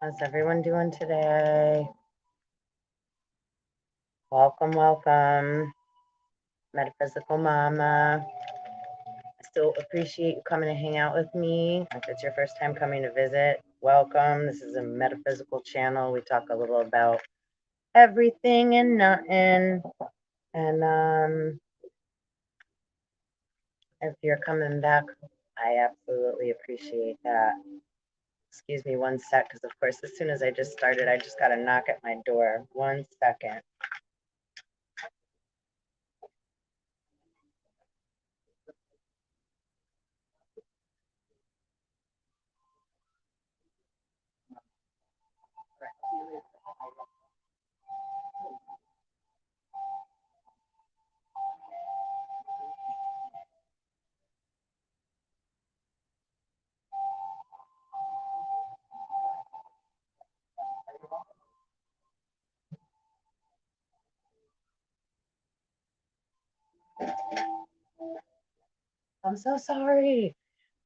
How's everyone doing today? Welcome, welcome, Metaphysical Mama. I still appreciate you coming to hang out with me. If it's your first time coming to visit, welcome. This is a metaphysical channel. We talk a little about everything and nothing. And if you're coming back, I absolutely appreciate that. Excuse me one sec, because of course, as soon as I just started, I just got a knock at my door. 1 second. I'm so sorry.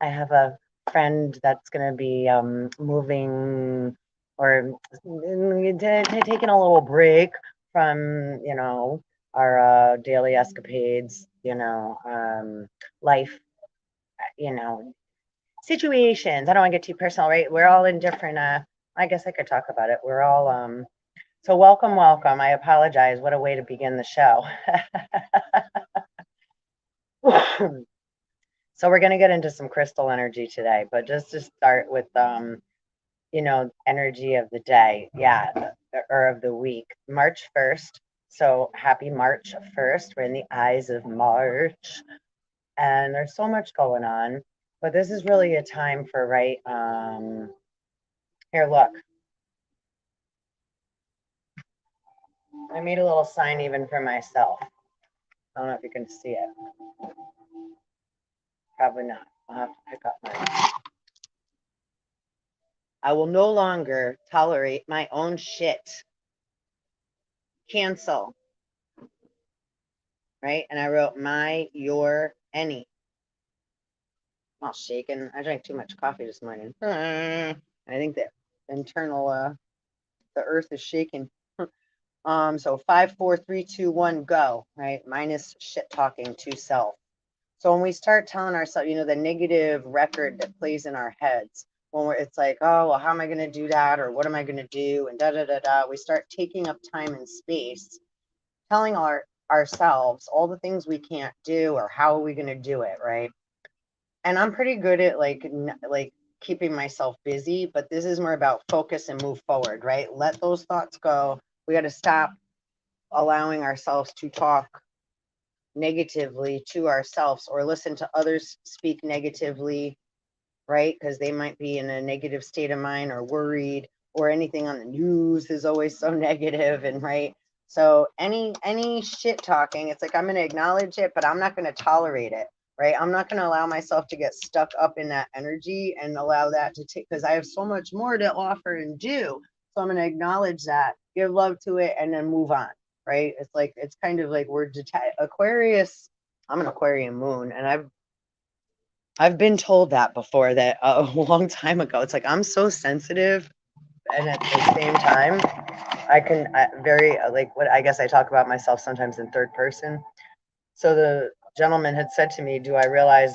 I have a friend that's going to be moving or taking a little break from, our daily escapades, life, you know, situations. I don't want to get too personal, right? We're all in different, I guess I could talk about it. We're all, so welcome, welcome. I apologize. What a way to begin the show. So we're going to get into some crystal energy today, but just to start with energy of the day. Yeah, or of the week. March 1st. So happy March 1st. We're in the eyes of March. And there's so much going on. But this is really a time for, right? Here, look. I made a little sign even for myself. I don't know if you can see it. Probably not. I'll have to pick up mine. I will no longer tolerate my own shit. Cancel. Right? And I wrote my, your, any. I'm all shaken. I drank too much coffee this morning. I think the internal, the earth is shaking. So 5, 4, 3, 2, 1, go. Right? Minus shit talking to self. So when we start telling ourselves, the negative record that plays in our heads, when it's like, oh, well, how am I going to do that? Or what am I going to do? And da da da da. We start taking up time and space, telling ourselves all the things we can't do or how are we going to do it, right? And I'm pretty good at like keeping myself busy, but this is more about focus and move forward, right? Let those thoughts go. We got to stop allowing ourselves to talk negatively to ourselves or listen to others speak negatively, right? Because they might be in a negative state of mind or worried, or anything on the news is always so negative, and right. So any shit talking, it's like I'm going to acknowledge it, but I'm not going to tolerate it, right? I'm not going to allow myself to get stuck up in that energy and allow that to take, because I have so much more to offer and do. So I'm going to acknowledge that, give love to it, and then move on, right? It's kind of like we're Aquarius. I'm an Aquarian moon, and I've been told that before, that a long time ago. It's like I'm so sensitive, and at the same time, very like what I guess I talk about myself sometimes in third person. So the gentleman had said to me, "Do I realize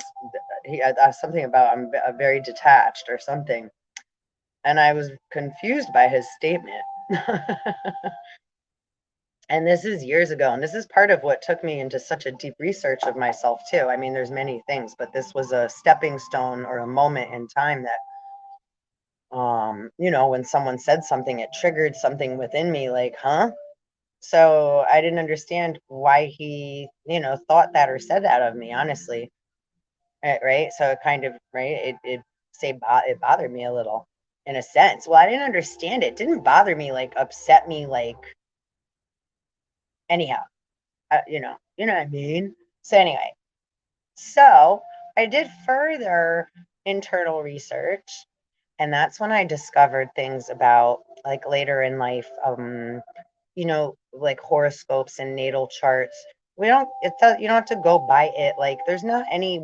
he something about I'm very detached or something?" And I was confused by his statement. And this is years ago, and this is part of what took me into such a deep research of myself too. I mean, there's many things, but this was a stepping stone or a moment in time that when someone said something, it triggered something within me, like, huh? So I didn't understand why he, thought that or said that of me, honestly. Right? So it kind of, right, it bothered me a little, in a sense. Well, I didn't understand it. It didn't bother me, like upset me, like, anyhow. You know what I mean? So anyway, so I did further internal research, and that's when I discovered things about, like, later in life, like horoscopes and natal charts, we don't, you don't have to go by it. Like, there's not any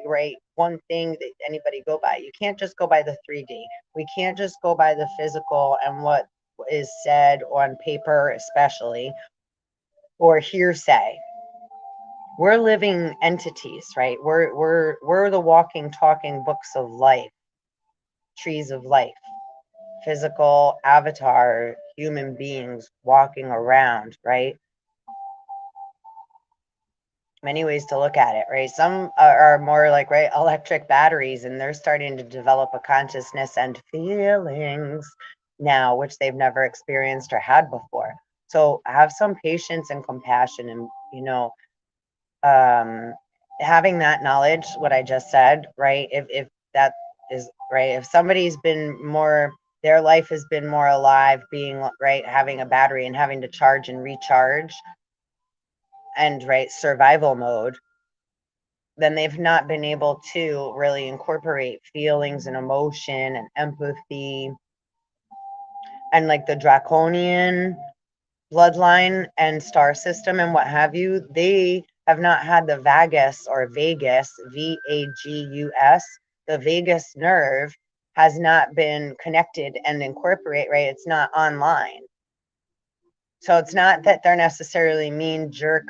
right one thing that anybody go by. You can't just go by the 3D. We can't just go by the physical and what is said on paper, especially, or hearsay. We're living entities, right? We're the walking, talking books of life, trees of life, physical avatar human beings walking around, right? Many ways to look at it, right? Some are more like, right, electric batteries, and they're starting to develop a consciousness and feelings now, which they've never experienced or had before. So have some patience and compassion, and um, having that knowledge, what I just said, right? If that is right, if somebody's been more, their life has been more alive, being right, having a battery and having to charge and recharge, and right, survival mode, then they've not been able to really incorporate feelings and emotion and empathy, and like the draconian bloodline and star system and what have you, they have not had the vagus or vagus, vagus, the vagus nerve has not been connected and incorporate, right? It's not online. So it's not that they're necessarily mean, jerk,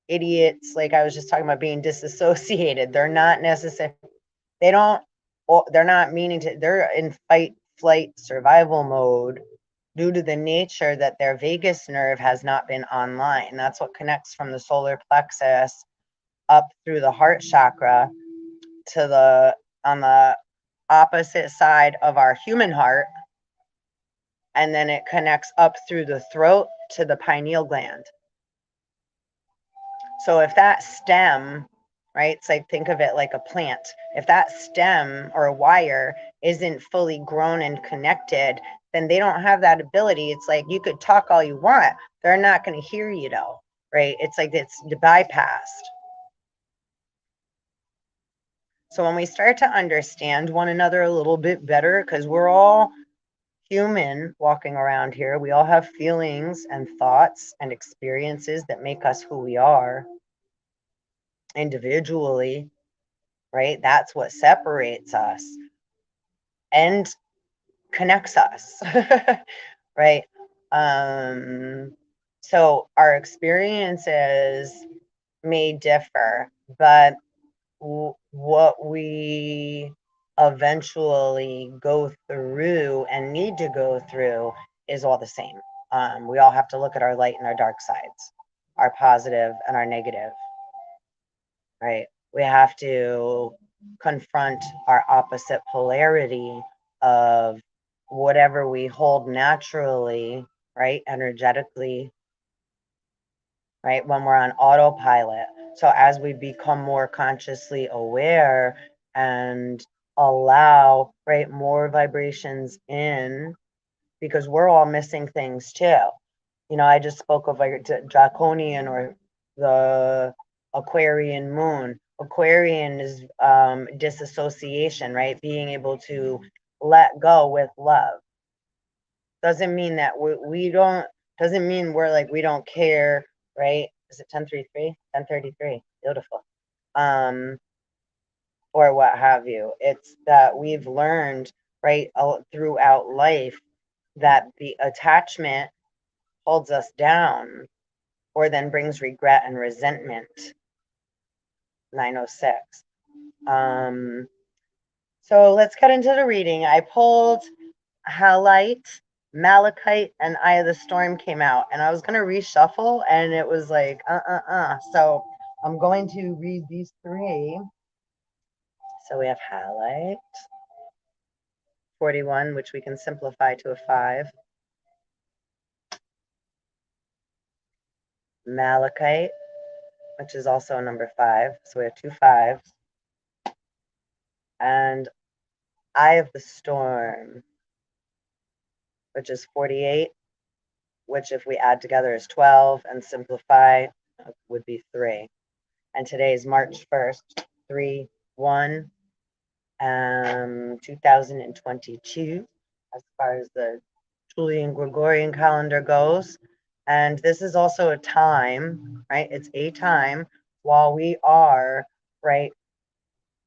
idiots, like I was just talking about being disassociated. They're not necessarily, they don't, they're not meaning to, they're in fight, flight, survival mode due to the nature that their vagus nerve has not been online. That's what connects from the solar plexus up through the heart chakra to on the opposite side of our human heart. And then it connects up through the throat to the pineal gland. So if that stem, right, it's like, think of it like a plant. If that stem or wire isn't fully grown and connected, then they don't have that ability. It's like you could talk all you want, they're not going to hear you though, right? It's like it's bypassed. So when we start to understand one another a little bit better, because we're all human walking around here, we all have feelings and thoughts and experiences that make us who we are individually, right? That's what separates us and connects us, right? So our experiences may differ, but what we eventually go through and need to go through is all the same. We all have to look at our light and our dark sides, our positive and our negative, right? We have to confront our opposite polarity of whatever we hold naturally, right? Energetically, right? When we're on autopilot. So as we become more consciously aware and allow, right, more vibrations in, because we're all missing things too. I just spoke of like draconian or the Aquarian moon. Aquarian is disassociation, right? Being able to let go with love. Doesn't mean that we don't, doesn't mean we're like, we don't care, right? Is it 10:33? 10:33. Beautiful. Um, or what have you. It's that we've learned, right, throughout life that the attachment holds us down or then brings regret and resentment. 906. So let's get into the reading. I pulled Halite, Malachite, and Eye of the Storm came out, and I was going to reshuffle, and it was like, So I'm going to read these three. So we have Halite, 41, which we can simplify to a 5. Malachite, which is also a number 5. So we have 2 5s. And Eye of the Storm, which is 48, which if we add together is 12, and simplify would be 3. And today is March 1st, 3/1, 2022, as far as the Julian Gregorian calendar goes. And this is also a time, right? It's a time while we are, right,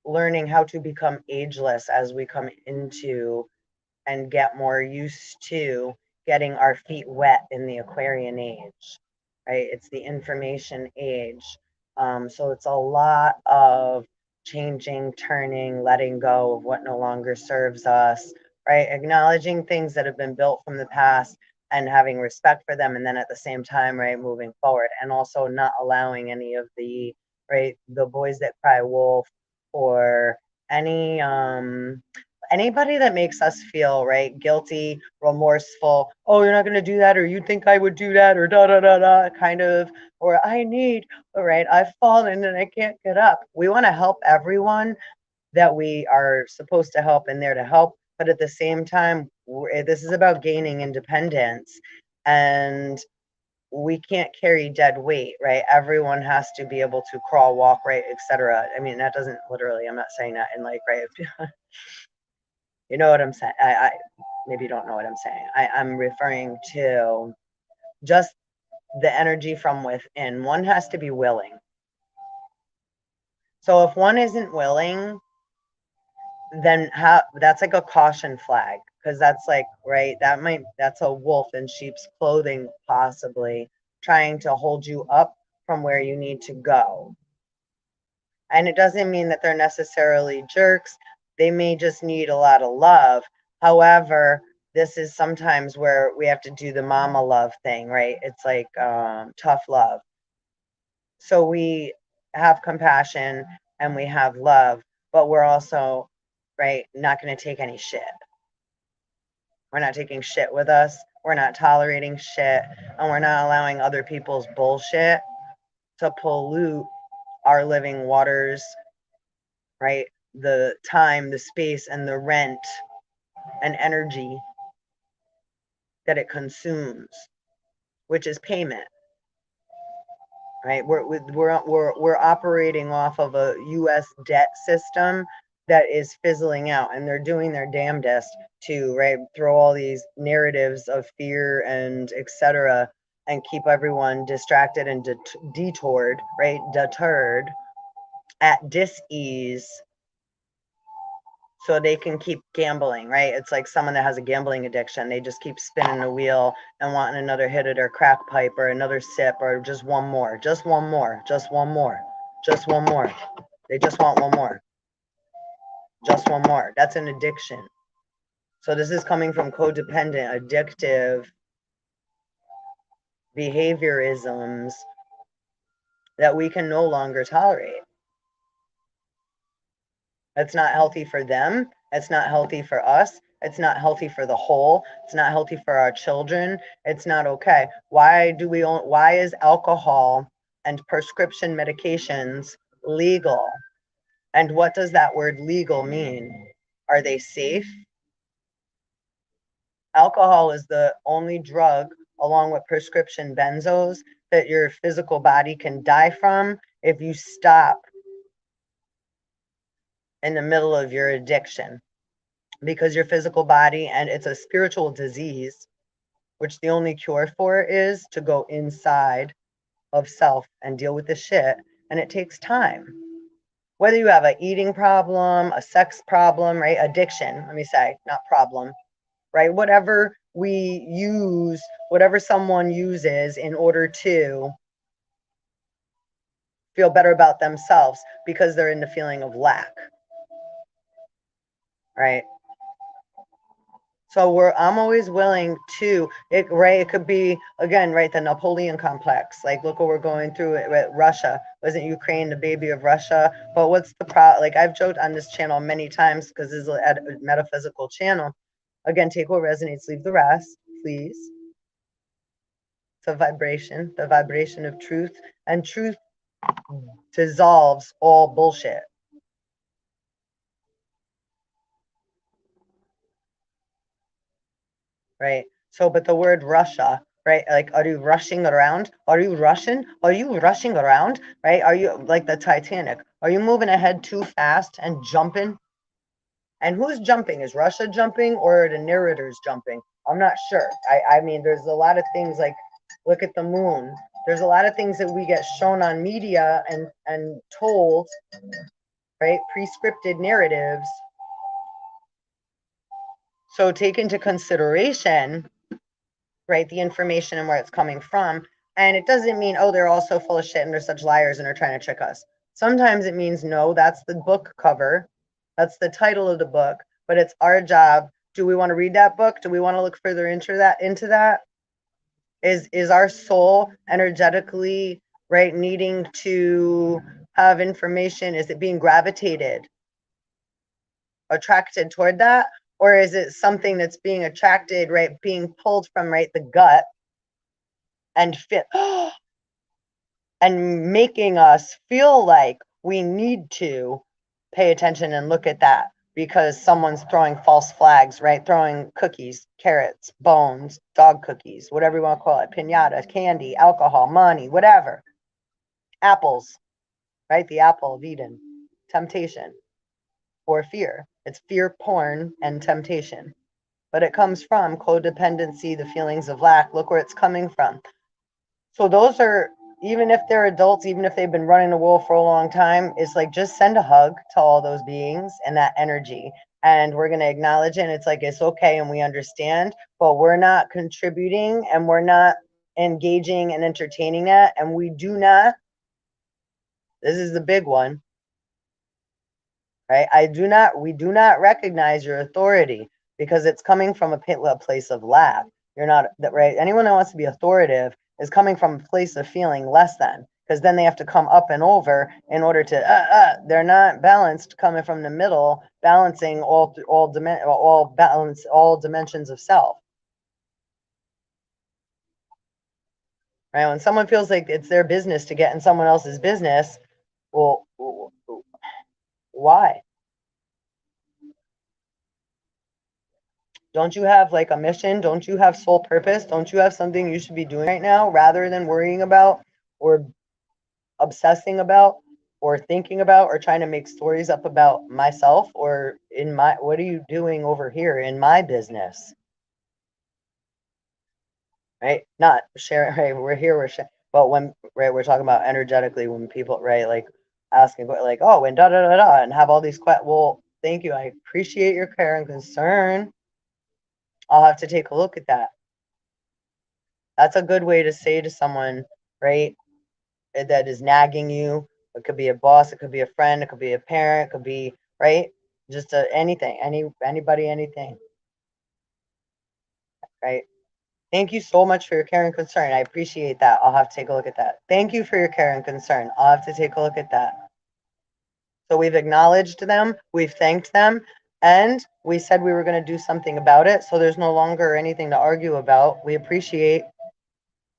learning how to become ageless as we come into and get more used to getting our feet wet in the Aquarian age, right? It's the information age. So it's a lot of changing, turning, letting go of what no longer serves us, right? Acknowledging things that have been built from the past and having respect for them. And then at the same time, right, moving forward and also not allowing any of the, right, the boys that cry wolf or any, anybody that makes us feel right guilty, remorseful, oh you're not going to do that, or you think I would do that, or da da da da kind of, or I need, all right, I've fallen and I can't get up. We want to help everyone that we are supposed to help and there to help, but at the same time this is about gaining independence, and we can't carry dead weight, right? Everyone has to be able to crawl, walk, right, etc. I mean, that doesn't literally, I'm not saying that in like, right, you know what I'm saying? I maybe you don't know what I'm saying. I'm referring to just the energy from within. One has to be willing. So if one isn't willing, then that's like a caution flag, because that's like, right, that's a wolf in sheep's clothing, possibly trying to hold you up from where you need to go. And it doesn't mean that they're necessarily jerks. They may just need a lot of love. However, this is sometimes where we have to do the mama love thing, right? It's like tough love. So we have compassion and we have love, but we're also, right, not going to take any shit. We're not taking shit with us. We're not tolerating shit. And we're not allowing other people's bullshit to pollute our living waters, right? The time, the space, and the rent and energy that it consumes, which is payment, right? We're operating off of a U.S. debt system that is fizzling out, and they're doing their damnedest to, right, throw all these narratives of fear and etc. and keep everyone distracted and detoured, right, deterred, at dis-ease, so they can keep gambling, right? It's like someone that has a gambling addiction. They just keep spinning the wheel and wanting another hit at their crack pipe or another sip or just one more, just one more, just one more, just one more. They just want one more, just one more. That's an addiction. So this is coming from codependent, addictive behaviorisms that we can no longer tolerate. It's not healthy for them. It's not healthy for us. It's not healthy for the whole. It's not healthy for our children. It's not okay. Why is alcohol and prescription medications legal? And what does that word legal mean? Are they safe? Alcohol is the only drug, along with prescription benzos, that your physical body can die from if you stop in the middle of your addiction, because your physical body, and it's a spiritual disease, which the only cure for is to go inside of self and deal with the shit. And it takes time. Whether you have an eating problem, a sex problem, right? Addiction, let me say, not problem, right? Whatever we use, whatever someone uses in order to feel better about themselves because they're in the feeling of lack, right? So I'm always willing to it, right? It could be again, right, the Napoleon complex. Like look what we're going through with Russia. Wasn't Ukraine the baby of Russia? But what's the like I've joked on this channel many times because this is a metaphysical channel. Again, take what resonates, leave the rest, please. It's a vibration, the vibration of truth, and truth dissolves all bullshit. Right? So, but the word Russia, right? Like, are you rushing around? Are you Russian? Are you rushing around? Right? Are you like the Titanic? Are you moving ahead too fast and jumping? And who's jumping? Is Russia jumping or the narrator's jumping? I'm not sure. I mean, there's a lot of things like Look at the moon. There's a lot of things that we get shown on media and told, right? Prescripted narratives. So take into consideration, right, the information and where it's coming from. And it doesn't mean, oh, they're all so full of shit and they're such liars and they're trying to trick us. Sometimes it means, no, that's the book cover. That's the title of the book. But it's our job. Do we want to read that book? Do we want to look further into that? Is our soul energetically, right, needing to have information? Is it being gravitated, attracted toward that? Or is it something that's being attracted, right, being pulled from, right, the gut and fit and making us feel like we need to pay attention and look at that because someone's throwing false flags, right? Throwing cookies, carrots, bones, dog cookies, whatever you want to call it, piñata, candy, alcohol, money, whatever. Apples, right? The apple of Eden, temptation or fear. It's fear, porn, and temptation. But it comes from codependency, the feelings of lack. Look where it's coming from. So those are, even if they're adults, even if they've been running the world for a long time, it's like just send a hug to all those beings and that energy. And we're going to acknowledge it. And it's like, it's okay. And we understand, but we're not contributing and we're not engaging and entertaining that. And we do not, this is the big one, right? We do not recognize your authority because it's coming from a place of lack. You're not, right? Anyone that wants to be authoritative is coming from a place of feeling less than, because then they have to come up and over in order to, they're not balanced coming from the middle, balancing all dimensions of self. Right? When someone feels like it's their business to get in someone else's business, well, why? Don't you have like a mission? Don't you have soul purpose? Don't you have something you should be doing right now rather than worrying about or obsessing about or thinking about or trying to make stories up about myself or in my, what are you doing over here in my business? Right? Not sharing, right? We're here, we're sharing. But when, right, we're talking about energetically when people, right, like asking, like, oh, and da da da da, and have all these questions. Well, thank you. I appreciate your care and concern. I'll have to take a look at that. That's a good way to say to someone, right, that is nagging you. It could be a boss, it could be a friend, it could be a parent, it could be, right, just anything, anybody, anything, right? Thank you so much for your care and concern. I appreciate that. I'll have to take a look at that. Thank you for your care and concern. I'll have to take a look at that. So we've acknowledged them, we've thanked them, and we said we were going to do something about it. So there's no longer anything to argue about. We appreciate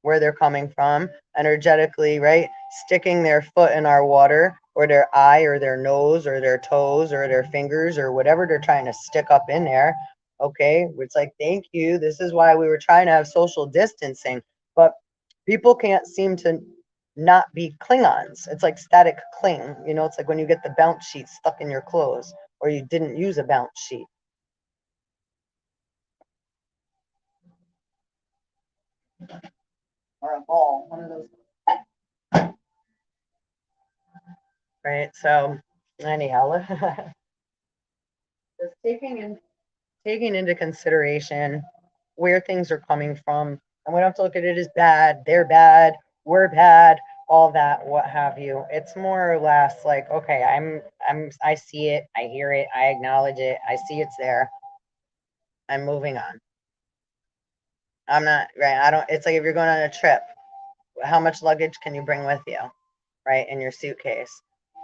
where they're coming from energetically, right? Sticking their foot in our water or their eye or their nose or their toes or their fingers or whatever they're trying to stick up in there. Okay. It's like, thank you. This is why we were trying to have social distancing, but people can't seem to not be Klingons. It's like static cling. You know, it's like when you get the bounce sheet stuck in your clothes or you didn't use a bounce sheet. Or a ball, one of those. Right. So anyhow, just taking into consideration where things are coming from, and we don't have to look at it as bad, they're bad, we're bad, all that, what have you. It's more or less like, okay, I see it, I hear it, I acknowledge it, I see it's there. I'm moving on. I'm not right. I don't. It's like if you're going on a trip, how much luggage can you bring with you, right, in your suitcase?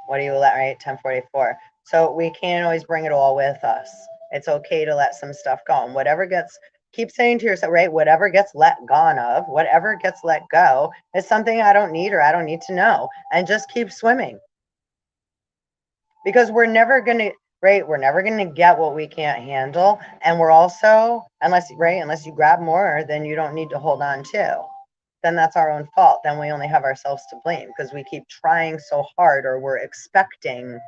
What do you let, right? 1044. So we can't always bring it all with us. It's okay to let some stuff go. And whatever gets, keep saying to yourself, right? Whatever gets let gone of, whatever gets let go is something I don't need or I don't need to know. And just keep swimming. Because we're never going to, right? We're never going to get what we can't handle. And we're also, unless you grab more, then you don't need to hold on to. Then that's our own fault. Then we only have ourselves to blame because we keep trying so hard or we're expecting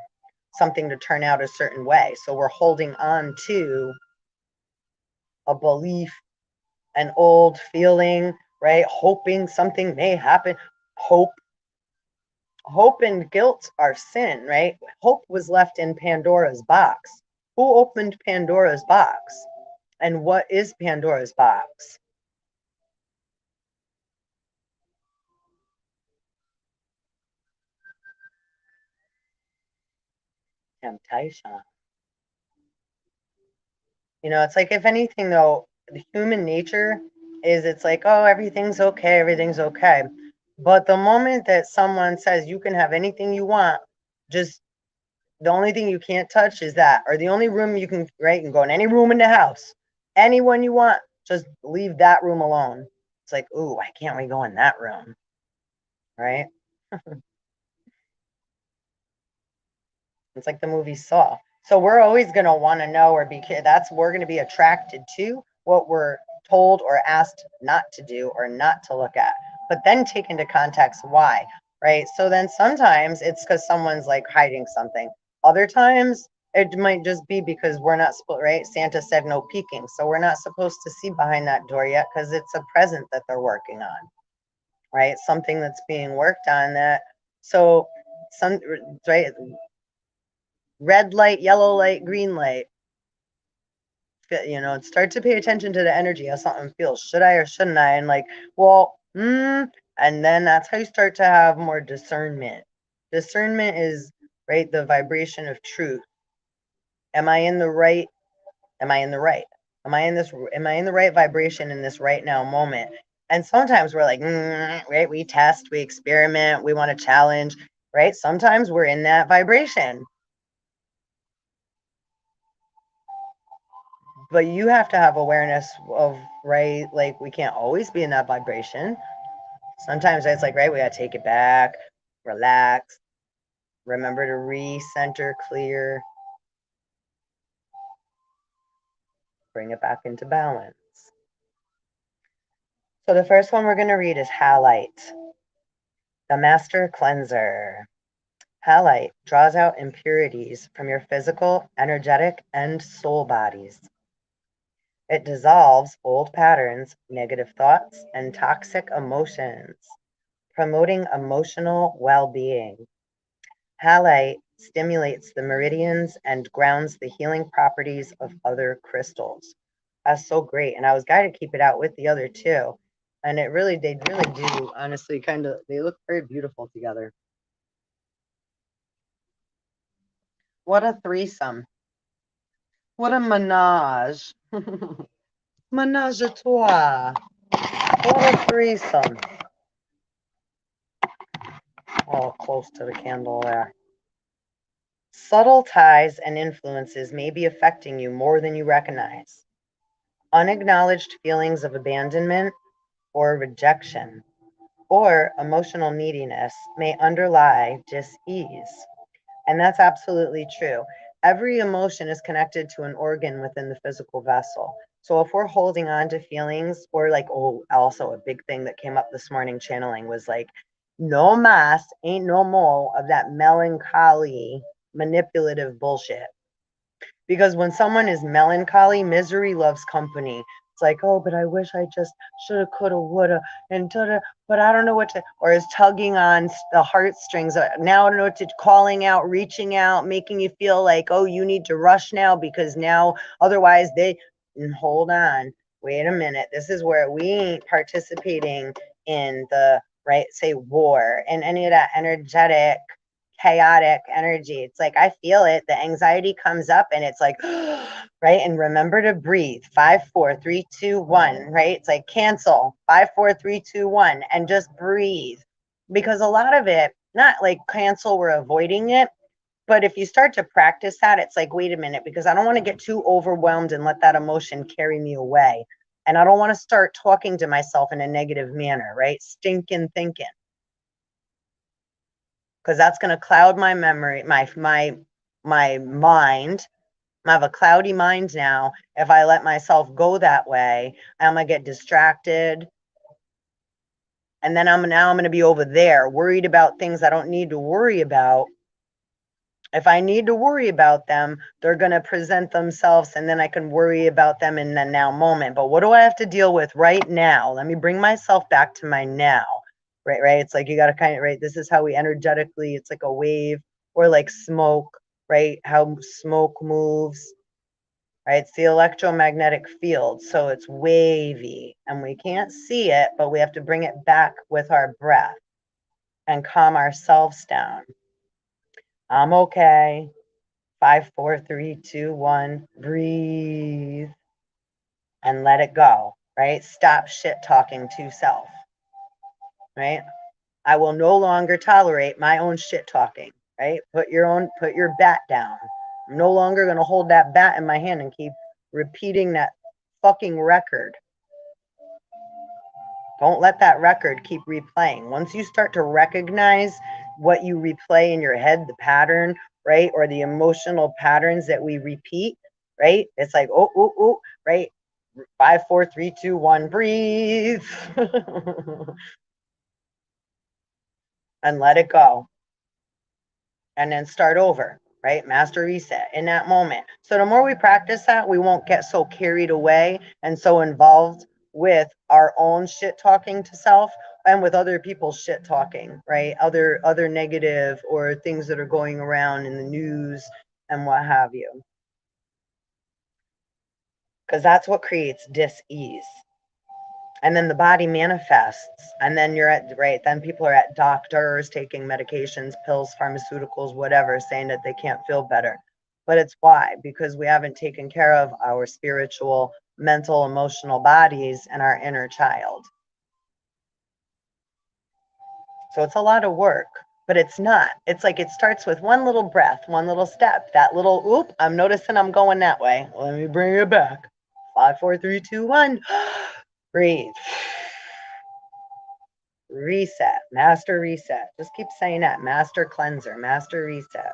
something to turn out a certain way. So we're holding on to a belief, an old feeling, right? Hoping something may happen. Hope and guilt are sin, right? Hope was left in Pandora's box. Who opened Pandora's box? And what is Pandora's box? Temptation. You know, it's like, if anything, though, the human nature is, it's like, oh, everything's okay, everything's okay. But the moment that someone says you can have anything you want, just the only thing you can't touch is that, or the only room you can, right? You can go in any room in the house, anyone you want, just leave that room alone. It's like, ooh, why can't we go in that room? Right? It's like the movie Saw. So we're always going to want to know, or we're going to be attracted to what we're told or asked not to do or not to look at. But then take into context why, right? So then sometimes it's because someone's like hiding something. Other times it might just be because we're not supposed, right? Santa said no peeking. So we're not supposed to see behind that door yet because it's a present that they're working on, right? Something that's being worked on that. So some, right? Red light, yellow light, green light. You know, start to pay attention to the energy, how something feels. Should I or shouldn't I? And like, well, and then that's how you start to have more discernment. Discernment is, right, the vibration of truth. Am I in the right? Am I in the right? Am I in this? Am I in the right vibration in this right now moment? And sometimes we're like, right? We test, we experiment, we want to challenge, right? Sometimes we're in that vibration. But you have to have awareness of, right, like, we can't always be in that vibration. Sometimes it's like, right, we gotta take it back, relax, remember to recenter, clear, bring it back into balance. So the first one we're going to read is Halite, the master cleanser. Halite draws out impurities from your physical, energetic, and soul bodies. It dissolves old patterns, negative thoughts, and toxic emotions, promoting emotional well-being. Halite stimulates the meridians and grounds the healing properties of other crystals. That's so great. And I was guided to keep it out with the other two. And they really do, honestly, kind of, they look very beautiful together. What a threesome. What a menage. Menage a trois. What a threesome. Oh, close to the candle there. Subtle ties and influences may be affecting you more than you recognize. Unacknowledged feelings of abandonment or rejection or emotional neediness may underlie dis-ease. And that's absolutely true. Every emotion is connected to an organ within the physical vessel. So if we're holding on to feelings, or like, oh, also a big thing that came up this morning channeling was like, no mas, ain't no more of that melancholy, manipulative bullshit. Because when someone is melancholy, misery loves company. It's like, oh, but I wish I just shoulda, coulda, woulda, and da, but I don't know what to, or is tugging on the heartstrings. Now I don't know what to, calling out, reaching out, making you feel like, oh, you need to rush now because now otherwise hold on, wait a minute. This is where we ain't participating in the, right, say, war and any of that energetic chaotic energy. It's like, I feel it. The anxiety comes up and it's like, right? And remember to breathe. 5, 4, 3, 2, 1, right? It's like cancel. 5, 4, 3, 2, 1, and just breathe. Because a lot of it, not like cancel, we're avoiding it. But if you start to practice that, it's like, wait a minute, because I don't want to get too overwhelmed and let that emotion carry me away. And I don't want to start talking to myself in a negative manner, right? Stinking thinking, because that's going to cloud my memory, my mind. I have a cloudy mind now. If I let myself go that way, I'm going to get distracted. And then I'm going to be over there worried about things I don't need to worry about, If I need to worry about them, they're going to present themselves and then I can worry about them in the now moment. But what do I have to deal with right now? Let me bring myself back to my now. Right? It's like you got to kind of, right? This is how we energetically, it's like a wave or like smoke, right? How smoke moves, right? It's the electromagnetic field. So it's wavy and we can't see it, but we have to bring it back with our breath and calm ourselves down. I'm okay. 5, 4, 3, 2, 1. Breathe and let it go, right? Stop shit talking to self, right? I will no longer tolerate my own shit talking, right? Put your bat down. I'm no longer going to hold that bat in my hand and keep repeating that fucking record. Don't let that record keep replaying. Once you start to recognize what you replay in your head, the pattern, right? Or the emotional patterns that we repeat, right? It's like, oh, right? 5, 4, 3, 2, 1, breathe. And let it go. And then start over, right? Master reset in that moment. So the more we practice that, we won't get so carried away and so involved with our own shit talking to self and with other people's shit talking, right? Other negative or things that are going around in the news and what have you. Because that's what creates dis-ease. And then the body manifests, and then you're at, right, then people are at doctors taking medications, pills, pharmaceuticals, whatever, saying that they can't feel better. But it's why? Because we haven't taken care of our spiritual, mental, emotional bodies and our inner child. So it's a lot of work, but it's not. It's like it starts with one little breath, one little step, that little oop, I'm noticing I'm going that way. Let me bring it back. 5, 4, 3, 2, 1. Breathe. Reset, master reset. Just keep saying that. Master cleanser, master reset.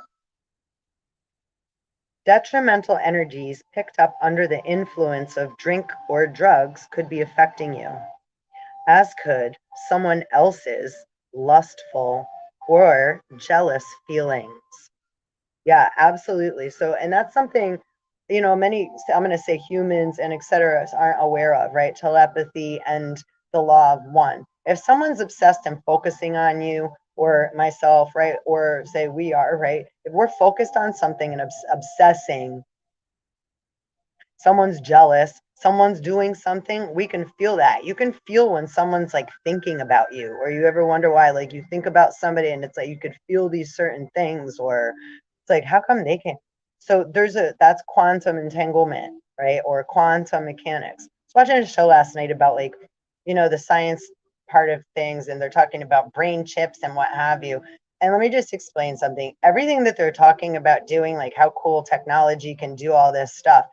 Detrimental energies picked up under the influence of drink or drugs could be affecting you, as could someone else's lustful or jealous feelings. Yeah, absolutely. So, and that's something, many, I'm going to say humans and etc. aren't aware of, right? Telepathy and the law of one. If someone's obsessed and focusing on you or myself, right? Or say we are, right? If we're focused on something and obsessing, someone's jealous, someone's doing something, we can feel that. You can feel when someone's like thinking about you, or you ever wonder why, like you think about somebody and it's like you could feel these certain things, or it's like, how come they can't? So that's quantum entanglement, right? Or quantum mechanics. I was watching a show last night about like, the science part of things, and they're talking about brain chips and what have you. And let me just explain something. Everything that they're talking about doing, like how cool technology can do all this stuff,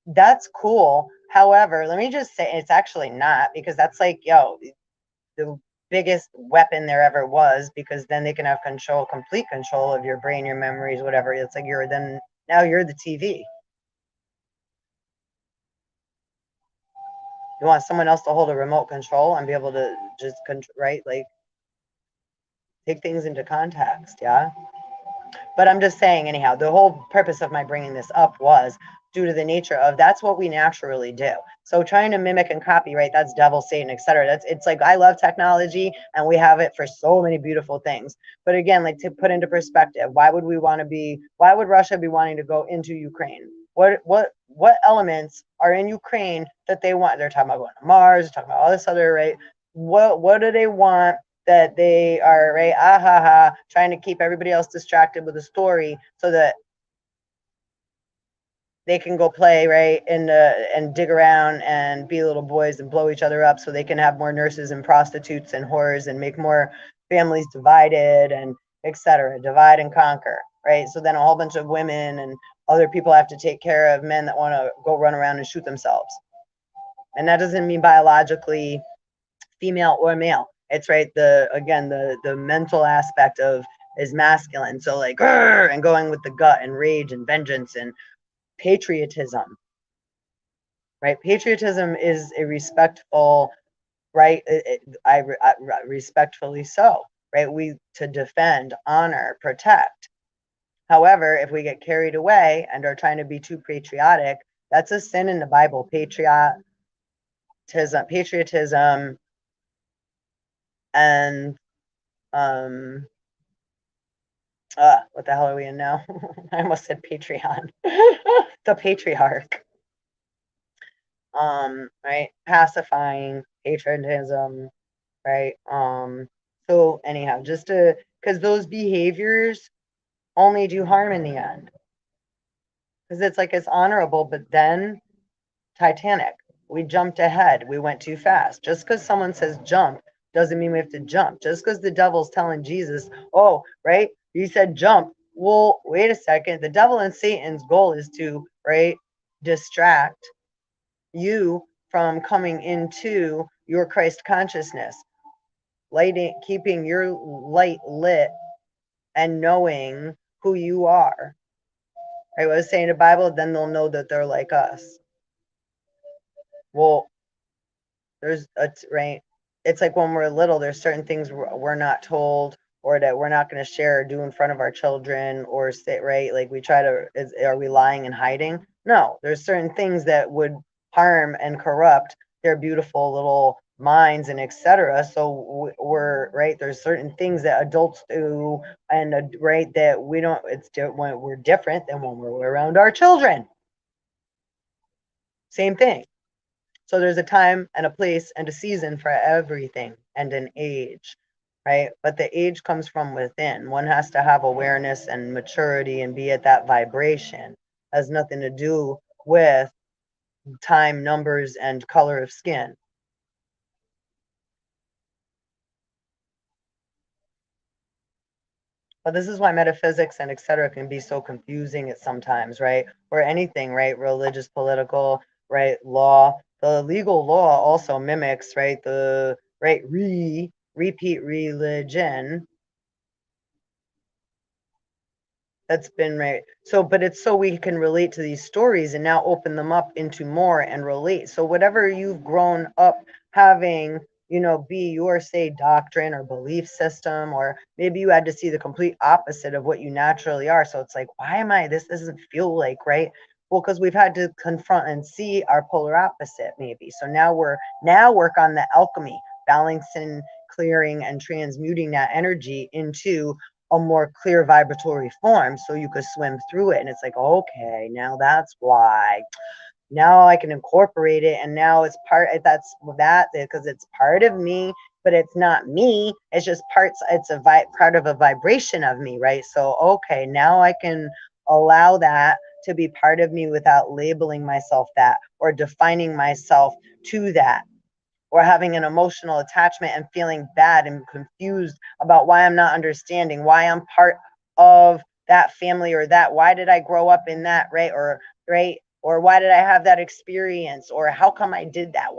that's cool. However, let me just say it's actually not, because that's like, the biggest weapon there ever was, because then they can have complete control of your brain, your memories, whatever. It's like now you're the TV. You want someone else to hold a remote control and be able to just right, like take things into context, yeah. But I'm just saying, anyhow, the whole purpose of my bringing this up was due to the nature of that's what we naturally do. So trying to mimic and copy, right? That's devil, Satan, etc. It's like I love technology and we have it for so many beautiful things. But again, like to put into perspective, why would Russia be wanting to go into Ukraine? What elements are in Ukraine that they want? They're talking about going to Mars, they're talking about all this other, right? What do they want that they are, right, trying to keep everybody else distracted with a story so that they can go play, right, and dig around and be little boys and blow each other up so they can have more nurses and prostitutes and whores and make more families divided and etc. Divide and conquer, right? So then a whole bunch of women and other people have to take care of men that want to go run around and shoot themselves. And that doesn't mean biologically female or male. It's right, the mental aspect of is masculine. So like and going with the gut and rage and vengeance and patriotism. Right? Patriotism is a respectful, right? I respectfully so, right? We to defend, honor, protect. However, if we get carried away and are trying to be too patriotic, that's a sin in the Bible. Patriotism, and what the hell are we in now? I almost said Patreon. The patriarch. Right? Pacifying, patriotism, right? So anyhow, just to, because those behaviors only do harm in the end. Because it's like it's honorable, but then Titanic, we jumped ahead. We went too fast. Just because someone says jump doesn't mean we have to jump. Just because the devil's telling Jesus, oh, right, he said jump. Well, wait a second. The devil and Satan's goal is to, right, distract you from coming into your Christ consciousness, lighting, keeping your light lit and knowing who you are. Right? What I was saying in the Bible, then they'll know that they're like us. Well, there's a right. It's like when we're little, there's certain things we're not told or that we're not going to share or do in front of our children or say, right? Like we try to, are we lying and hiding? No, there's certain things that would harm and corrupt their beautiful little minds and etc. So we're right. There's certain things that adults do and right that we don't. It's when we're different than when we're around our children. Same thing. So there's a time and a place and a season for everything and an age, right? But the age comes from within. One has to have awareness and maturity and be at that vibration. It has nothing to do with time, numbers, and color of skin. But this is why metaphysics and etc. can be so confusing at sometimes, right? Or anything, right? Religious, political, right? Law. The legal law also mimics, right? The right repeat religion that's been right. So, but it's so we can relate to these stories and now open them up into more and relate. So, whatever you've grown up having, be your, say, doctrine or belief system, or maybe you had to see the complete opposite of what you naturally are. So, it's like, why am I, this doesn't feel like, right? Well, because we've had to confront and see our polar opposite, maybe. So now work on the alchemy, balancing, clearing, and transmuting that energy into a more clear vibratory form so you could swim through it. And it's like, okay, now that's why. Now I can incorporate it. And now it's that's that because it's part of me, but it's not me. It's just it's part of a vibration of me, right? So, okay, now I can allow that to be part of me without labeling myself that or defining myself to that or having an emotional attachment and feeling bad and confused about why I'm not understanding, why I'm part of that family or that, why did I grow up in that, right? Or, right? Or why did I have that experience? Or how come I did that?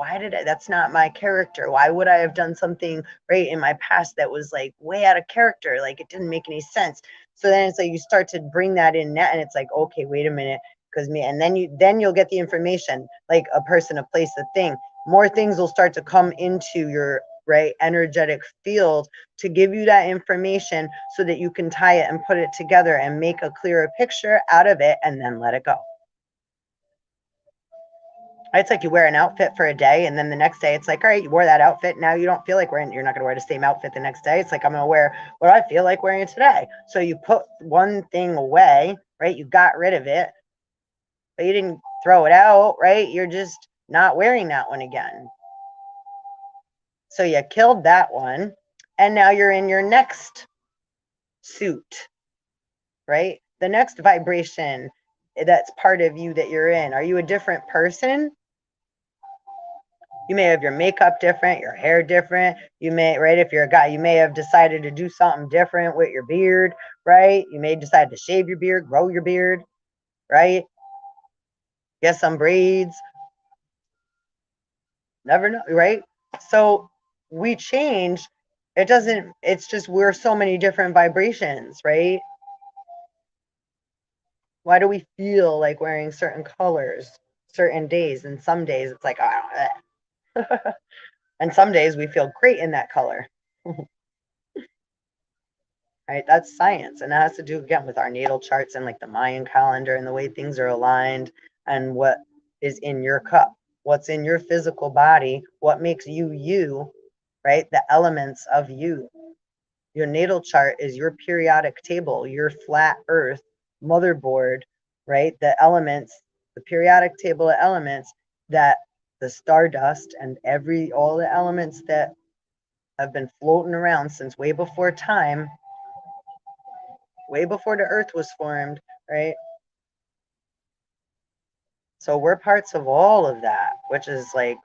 That's not my character. Why would I have done something, right, in my past that was like way out of character? Like it didn't make any sense. So then it's like you start to bring that in and it's like, okay, wait a minute. Because and then you'll get the information, like a person, a place, a thing, more things will start to come into your right energetic field to give you that information so that you can tie it and put it together and make a clearer picture out of it and then let it go. It's like you wear an outfit for a day and then the next day it's like, all right, you wore that outfit, now you don't feel like wearing, you're not going to wear the same outfit the next day. It's like, I'm going to wear what I feel like wearing today. So you put one thing away, right? You got rid of it, but you didn't throw it out, right? You're just not wearing that one again. So you killed that one, and now you're in your next suit, right? The next vibration that's part of you that you're in. Are you a different person? You may have your makeup different, your hair different. You may, right, if you're a guy, you may have decided to do something different with your beard, right? You may decide to shave your beard, grow your beard, right? Get some braids. Never know, right? So we change. It's just we're so many different vibrations, right? Why do we feel like wearing certain colors certain days? And some days it's like, oh, and some days we feel great in that color. right? That's science. And it has to do, again, with our natal charts and like the Mayan calendar and the way things are aligned and what is in your cup, what's in your physical body, what makes you you, right? The elements of you. Your natal chart is your periodic table, your flat earth motherboard, right? The elements, the periodic table of elements that the stardust and all the elements that have been floating around since way before time, way before the earth was formed, right? So we're parts of all of that, which is like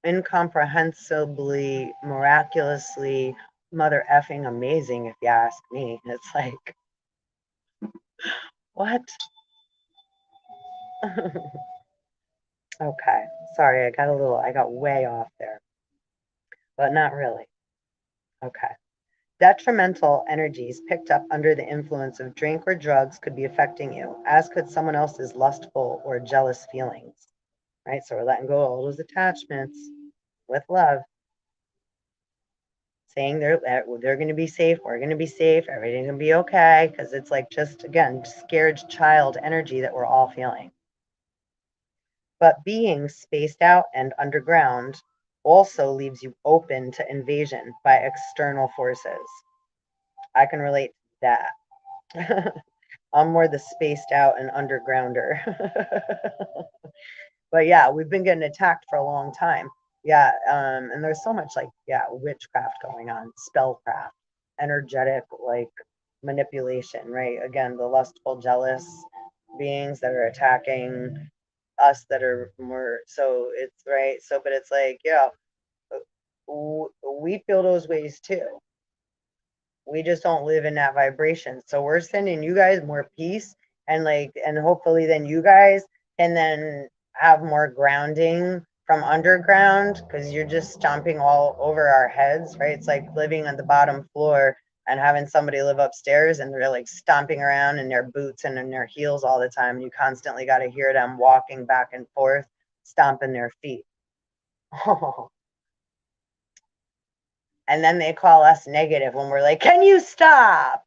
incomprehensibly, miraculously, mother effing amazing, if you ask me. It's like, what? Okay, sorry, I got way off there, but not really. Okay. Detrimental energies picked up under the influence of drink or drugs could be affecting you, as could someone else's lustful or jealous feelings, right? So we're letting go of all those attachments with love, saying they're going to be safe, we're going to be safe, everything's going to be okay, because it's like just, again, scared child energy that we're all feeling. But being spaced out and underground also leaves you open to invasion by external forces. I can relate to that. I'm more the spaced out and undergrounder. But yeah, we've been getting attacked for a long time. Yeah, and there's so much like, yeah, witchcraft going on, spellcraft, energetic like manipulation, right? Again, the lustful, jealous beings that are attacking us that are more, so it's right. So, but it's like, yeah, we feel those ways too. We just don't live in that vibration. So we're sending you guys more peace and like, and hopefully then you guys can then have more grounding from underground, because you're just stomping all over our heads, right? It's like living on the bottom floor and having somebody live upstairs and they're like stomping around in their boots and in their heels all the time. You constantly got to hear them walking back and forth, stomping their feet. And then they call us negative when we're like, can you stop?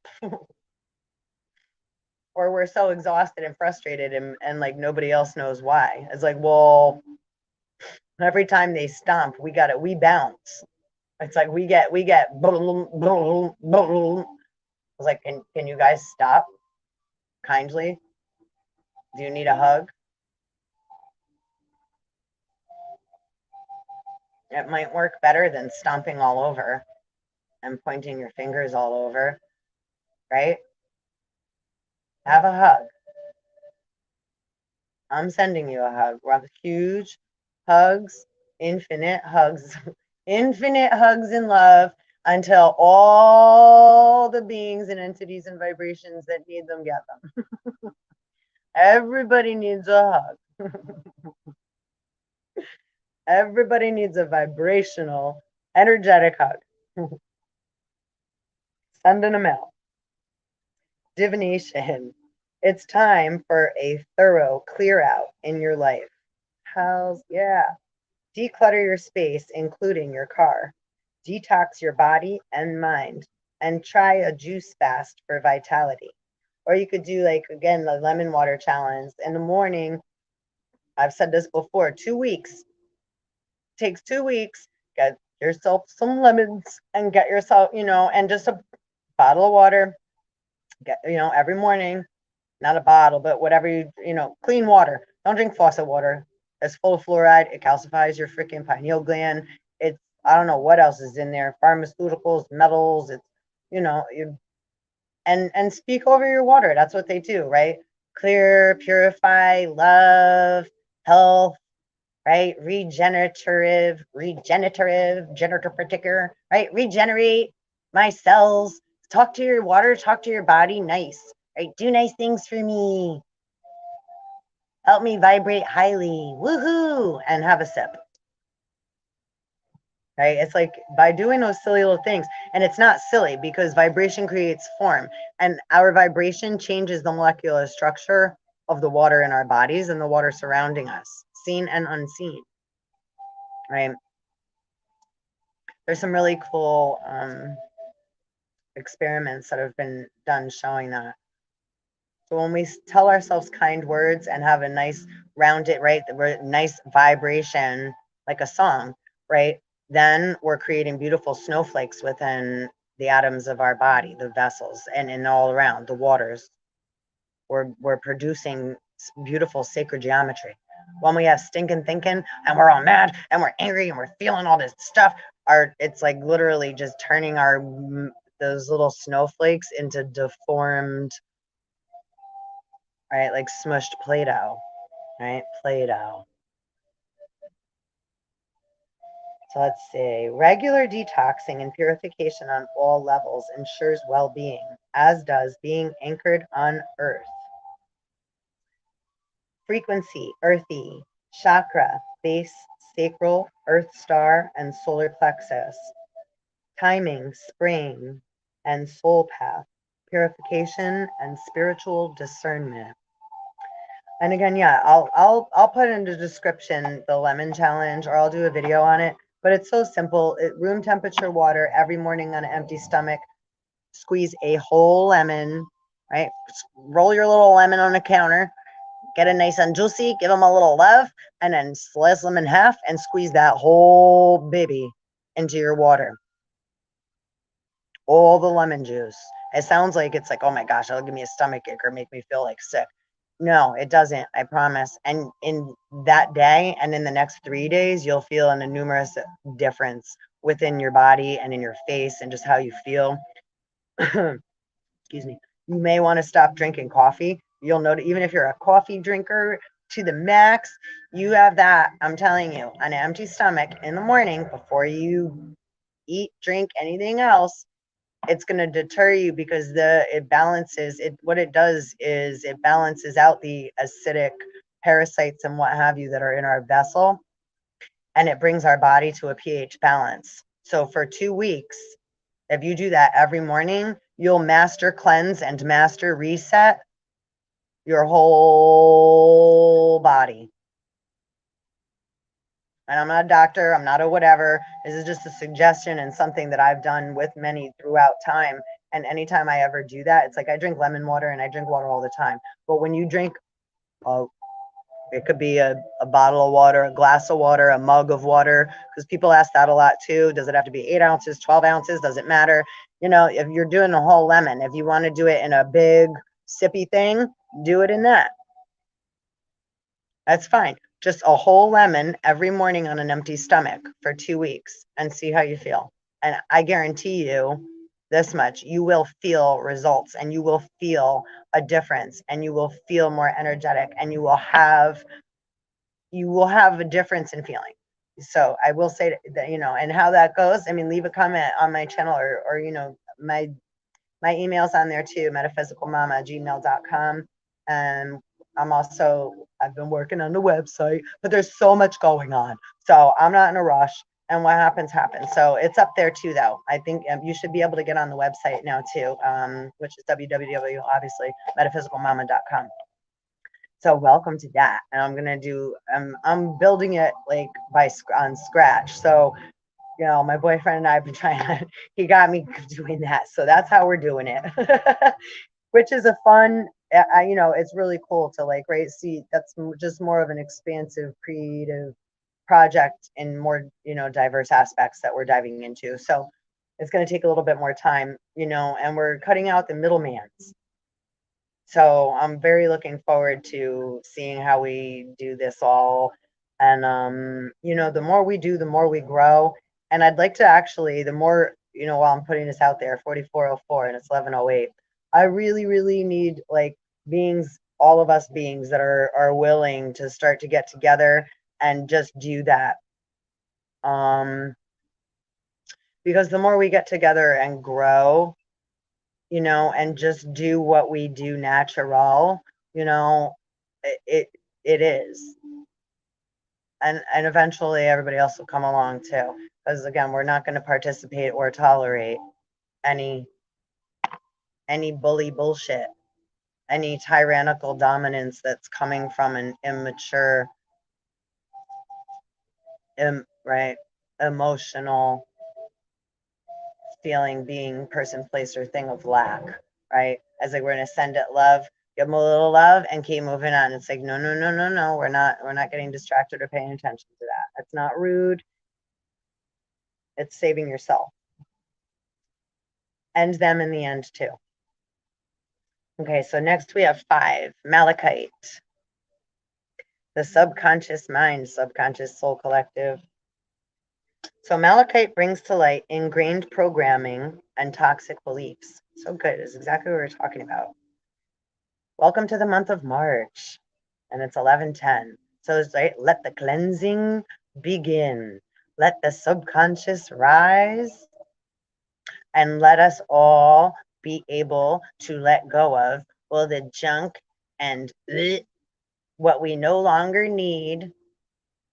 Or we're so exhausted and frustrated and like nobody else knows why. It's like, well, every time they stomp, we bounce. It's like we get boom, boom, boom. It's like, can you guys stop kindly? Do you need a hug? It might work better than stomping all over and pointing your fingers all over, right? Have a hug. I'm sending you a hug. We're huge hugs, infinite hugs, infinite hugs and love until all the beings and entities and vibrations that need them get them. Everybody needs a hug. Everybody needs a vibrational, energetic hug. Sending them out. Divination. It's time for a thorough clear out in your life. How's yeah? Declutter your space, including your car. Detox your body and mind. And try a juice fast for vitality. Or you could do, like, again, the lemon water challenge. In the morning, I've said this before, 2 weeks. Takes 2 weeks. Get yourself some lemons and get yourself, and just a bottle of water. Get, every morning, not a bottle, but whatever clean water. Don't drink faucet water. It's full of fluoride. It calcifies your freaking pineal gland. It's, I don't know what else is in there. Pharmaceuticals, metals. It's, you and speak over your water. That's what they do, right? Clear, purify, love, health, right? Generative particular, right? Regenerate my cells. Talk to your water, talk to your body nice, right? Do nice things for me. Help me vibrate highly. Woohoo! And have a sip. Right? It's like by doing those silly little things, and it's not silly because vibration creates form, and our vibration changes the molecular structure of the water in our bodies and the water surrounding us, seen and unseen. Right? There's some really cool experiments that have been done showing that. So when we tell ourselves kind words and have a nice rounded, right, nice vibration, like a song, right, then we're creating beautiful snowflakes within the atoms of our body, the vessels, and all around the waters. We're producing beautiful sacred geometry. When we have stinking thinking and we're all mad and we're angry and we're feeling all this stuff, it's like literally just turning those little snowflakes into deformed, right, like smushed Play-Doh, right? Play-Doh. So let's see. Regular detoxing and purification on all levels ensures well-being, as does being anchored on earth. Frequency, earthy, chakra, base, sacral, earth star, and solar plexus. Timing, spring, and soul path. Purification and spiritual discernment. And again, yeah, I'll put in the description the lemon challenge, or I'll do a video on it. But it's so simple. Room temperature water every morning on an empty stomach. Squeeze a whole lemon, right? Roll your little lemon on the counter. Get it nice and juicy. Give them a little love, and then slice them in half and squeeze that whole baby into your water. All the lemon juice. It sounds like it's like, oh my gosh, it'll give me a stomach ache or make me feel like sick. No, it doesn't. I promise. And in that day and in the next 3 days, you'll feel an enormous difference within your body and in your face and just how you feel. Excuse me. You may want to stop drinking coffee. You'll notice, even if you're a coffee drinker to the max, you have that. I'm telling you, an empty stomach in the morning before you eat, drink anything else, it's going to deter you because it balances it. What it does is it balances out the acidic parasites and what have you that are in our vessel, and it brings our body to a pH balance. So for 2 weeks, if you do that every morning, you'll master cleanse and master reset your whole body. And I'm not a doctor, I'm not a whatever. This is just a suggestion and something that I've done with many throughout time. And anytime I ever do that, it's like I drink lemon water and I drink water all the time. But when you drink, it could be a bottle of water, a glass of water, a mug of water, because people ask that a lot too. Does it have to be 8 ounces, 12 ounces? Does it matter? You know, if you're doing a whole lemon, if you want to do it in a big sippy thing, do it in that. That's fine. Just a whole lemon every morning on an empty stomach for 2 weeks and see how you feel. And I guarantee you this much, you will feel results and you will feel a difference and you will feel more energetic and you will have a difference in feeling. So I will say that, you know, and how that goes, I mean, leave a comment on my channel or you know, my email's on there too, metaphysicalmamma@gmail.com. And I've been working on the website, but there's so much going on. So I'm not in a rush. And what happens, happens. So it's up there too, though. I think you should be able to get on the website now too, which is www, obviously, metaphysicalmamma.com. So welcome to that. And I'm going to do, I'm building it like on scratch. So you know, my boyfriend and I have been trying he got me doing that. So that's how we're doing it, which is a fun, you know, it's really cool to like, right, see, that's just more of an expansive creative project in more, you know, diverse aspects that we're diving into. So it's going to take a little bit more time, you know, and we're cutting out the middlemans. So I'm very looking forward to seeing how we do this all. And, you know, the more we do, the more we grow. And I'd like to actually, the more, you know, while I'm putting this out there, 4404 and it's 1108, I really, really need like beings, all of us beings that are willing to start to get together and just do that. Because the more we get together and grow, you know, and just do what we do natural, you know, it is. And eventually everybody else will come along too. Because again, we're not going to participate or tolerate any bully bullshit, any tyrannical dominance that's coming from an immature, right, emotional, feeling, being, person, place, or thing of lack, right? As like we're gonna send it love, give them a little love, and keep moving on. It's like no, no, no, no, no. We're not getting distracted or paying attention to that. That's not rude. It's saving yourself and them in the end too. Okay, so next we have 5, Malachite. The subconscious mind, subconscious soul collective. So Malachite brings to light ingrained programming and toxic beliefs. So good. It's exactly what we're talking about. Welcome to the month of March, and it's 11:10. So it's like, let the cleansing begin. Let the subconscious rise, and let us all be able to let go of, well, the junk and what we no longer need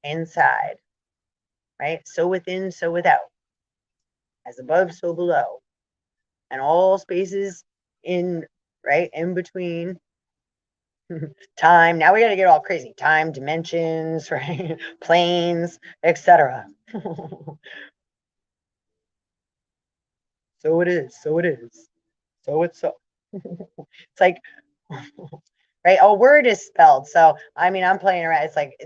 inside, right? So within, so without, as above, so below, and all spaces in, right, in between. Time. Now we got to get all crazy. Time, dimensions, right? Planes, etc. So it is. So it is. So it's so. It's like, right? A word is spelled. So, I mean, I'm playing around. It's like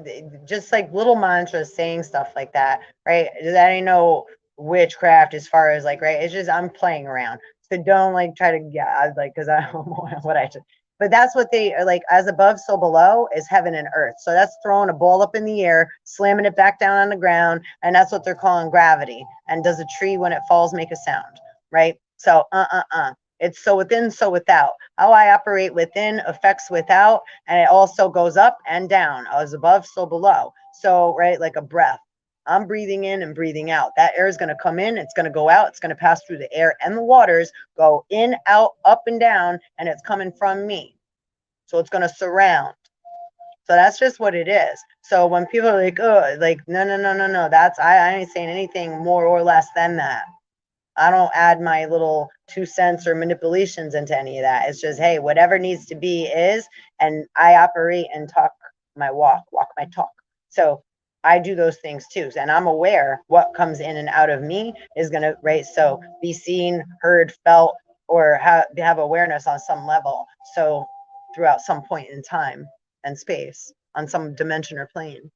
just like little mantras saying stuff like that, right? That ain't no witchcraft as far as like, right? It's just I'm playing around. So don't like try to get like because I don't know what I just. But that's what they are like. As above, so below is heaven and earth. So that's throwing a ball up in the air, slamming it back down on the ground, and that's what they're calling gravity. And does a tree when it falls make a sound, right? So it's so within, so without. How I operate within affects without, and it also goes up and down. As above, so below. So, right, like a breath. I'm breathing in and breathing out. That air is going to come in, it's going to go out, it's going to pass through the air and the waters, go in, out, up, and down, and it's coming from me. So it's going to surround. So that's just what it is. So when people are like, oh, like, no, no, no, no, no, that's, I ain't saying anything more or less than that. I don't add my little 2 cents or manipulations into any of that. It's just, hey, whatever needs to be is, and I operate and talk my walk my talk. So I do those things too. And I'm aware what comes in and out of me is going to, right? So be seen, heard, felt, or have awareness on some level. So throughout some point in time and space on some dimension or plane.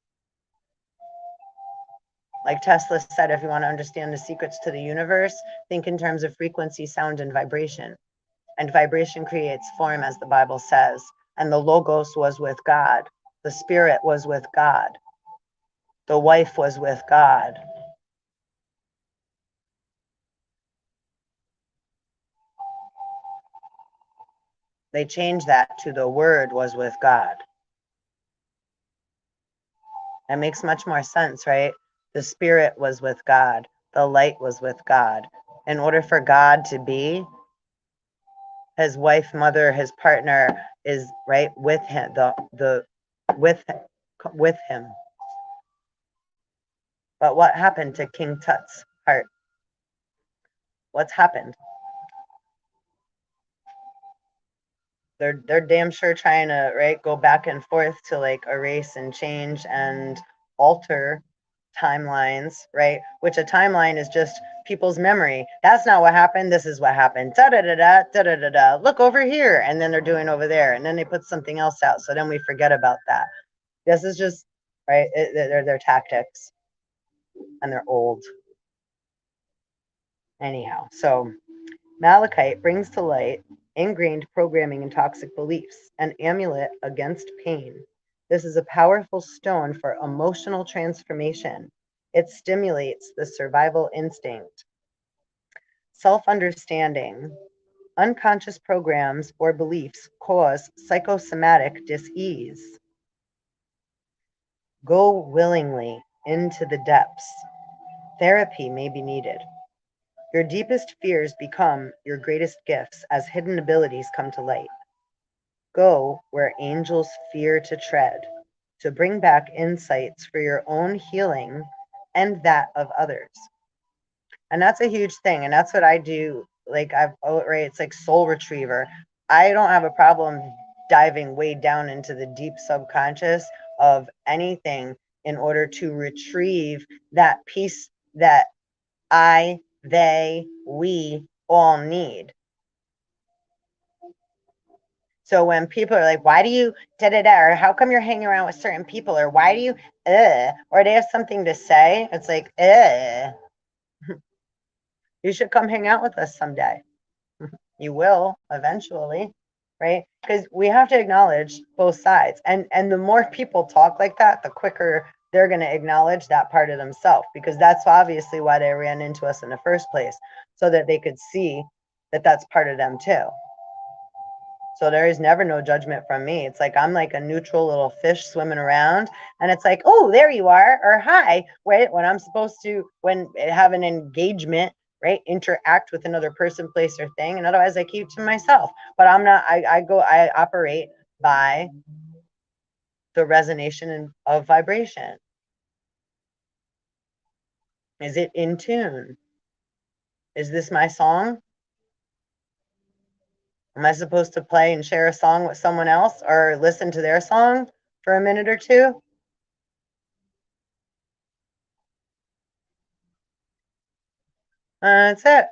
Like Tesla said, if you want to understand the secrets to the universe, think in terms of frequency, sound, and vibration. And vibration creates form, as the Bible says. And the Logos was with God. The Spirit was with God. The wife was with God. They changed that to the Word was with God. That makes much more sense, right? The Spirit was with God. The light was with God. In order for God to be, his wife, mother, his partner is right with him, the with him. But what happened to King Tut's heart? What's happened? They're damn sure trying to, right, go back and forth to like erase and change and alter timelines, right? Which a timeline is just people's memory. That's not what happened. This is what happened. Da da da da da da da da. Look over here, and then they're doing over there, and then they put something else out. So then we forget about that. This is just right. They're their tactics, and they're old. Anyhow, so Malachite brings to light ingrained programming and toxic beliefs, an amulet against pain. This is a powerful stone for emotional transformation. It stimulates the survival instinct. Self-understanding. Unconscious programs or beliefs cause psychosomatic dis-ease. Go willingly into the depths. Therapy may be needed. Your deepest fears become your greatest gifts as hidden abilities come to light. Go where angels fear to tread, to bring back insights for your own healing and that of others. And that's a huge thing. And that's what I do. Like right, it's like soul retriever. I don't have a problem diving way down into the deep subconscious of anything in order to retrieve that piece that I they, we all need. So when people are like, why do you da da da, or how come you're hanging around with certain people, or why do you, or they have something to say, it's like, you should come hang out with us someday. You will eventually, right? Because we have to acknowledge both sides, and the more people talk like that, the quicker they're going to acknowledge that part of themselves, because that's obviously why they ran into us in the first place, so that they could see that that's part of them too. So there is never no judgment from me. It's like I'm like a neutral little fish swimming around, and it's like, oh, there you are, or hi, right? When I'm supposed to, when have an engagement, right? Interact with another person, place, or thing, and otherwise I keep to myself. But I'm not. I operate by the resonation of vibration. Is it in tune? Is this my song? Am I supposed to play and share a song with someone else, or listen to their song for a minute or two? That's it.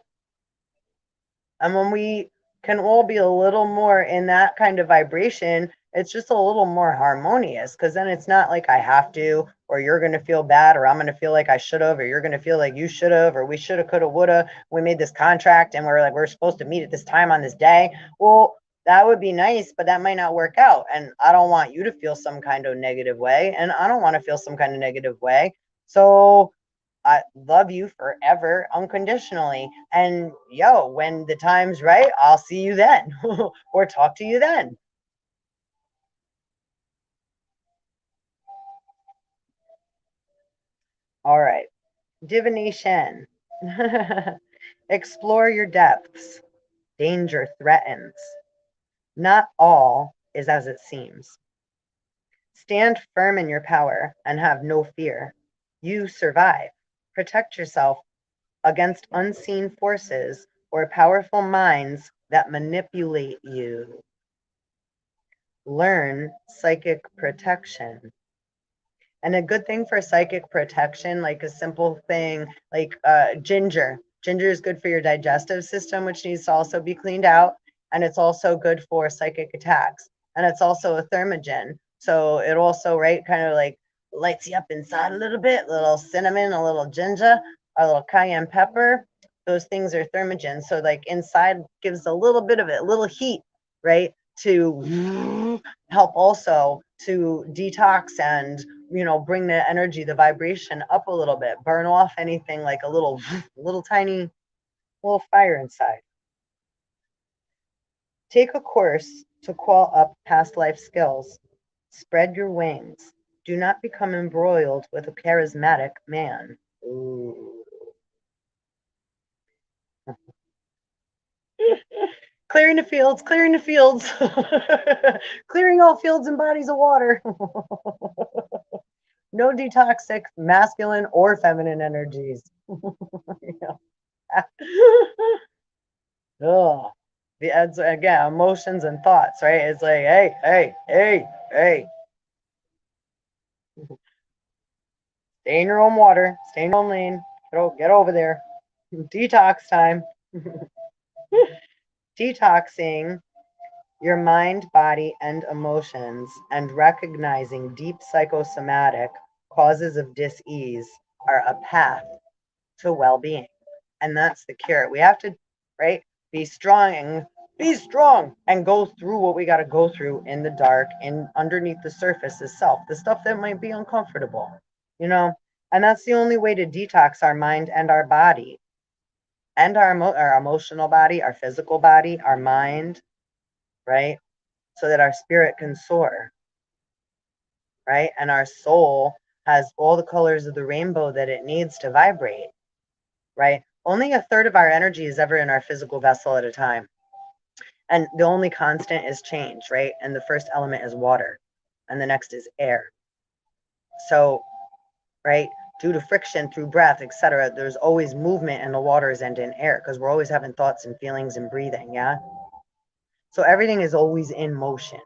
And when we can all be a little more in that kind of vibration, it's just a little more harmonious, because then it's not like I have to, or you're going to feel bad, or I'm going to feel like I should have, or you're going to feel like you should have, or we should have, could have, would have. We made this contract and we're like, we're supposed to meet at this time on this day. Well, that would be nice, but that might not work out. And I don't want you to feel some kind of negative way. And I don't want to feel some kind of negative way. So I love you forever, unconditionally. And yo, when the time's right, I'll see you then or talk to you then. All right. Divination. Explore your depths. Danger threatens. Not all is as it seems. Stand firm in your power and have no fear. You survive. Protect yourself against unseen forces or powerful minds that manipulate you. Learn psychic protection. And a good thing for psychic protection, like a simple thing like ginger. Ginger is good for your digestive system, which needs to also be cleaned out. And it's also good for psychic attacks. And it's also a thermogen. So it also, right, kind of like lights you up inside a little bit, a little cinnamon, a little ginger, a little cayenne pepper. Those things are thermogens. So like inside gives a little bit of it, a little heat, right? To help also to detox and bring the energy, the vibration up a little bit, burn off anything like a little tiny little fire inside. Take a course to call up past life skills. Spread your wings. Do not become embroiled with a charismatic man. Ooh. Clearing the fields, clearing the fields, clearing all fields and bodies of water. No detoxic masculine or feminine energies. Ugh. It's again emotions and thoughts, right? It's like, hey, hey, hey, hey, stay in your own water, stay in your own lane, get over there. Detox time. Detoxing your mind, body, and emotions, and recognizing deep psychosomatic causes of dis-ease are a path to well-being. And that's the cure. We have to, right, be strong and go through what we got to go through in the dark and underneath the surface itself, the stuff that might be uncomfortable, you know. And that's the only way to detox our mind and our body, and our emotional body, our physical body, our mind, right? So that our spirit can soar, right? And our soul has all the colors of the rainbow that it needs to vibrate, right? Only a third of our energy is ever in our physical vessel at a time. And the only constant is change, right? And the first element is water, and the next is air. So, right, due to friction, through breath, etc., there's always movement in the waters and in air, because we're always having thoughts and feelings and breathing, yeah? So everything is always in motion.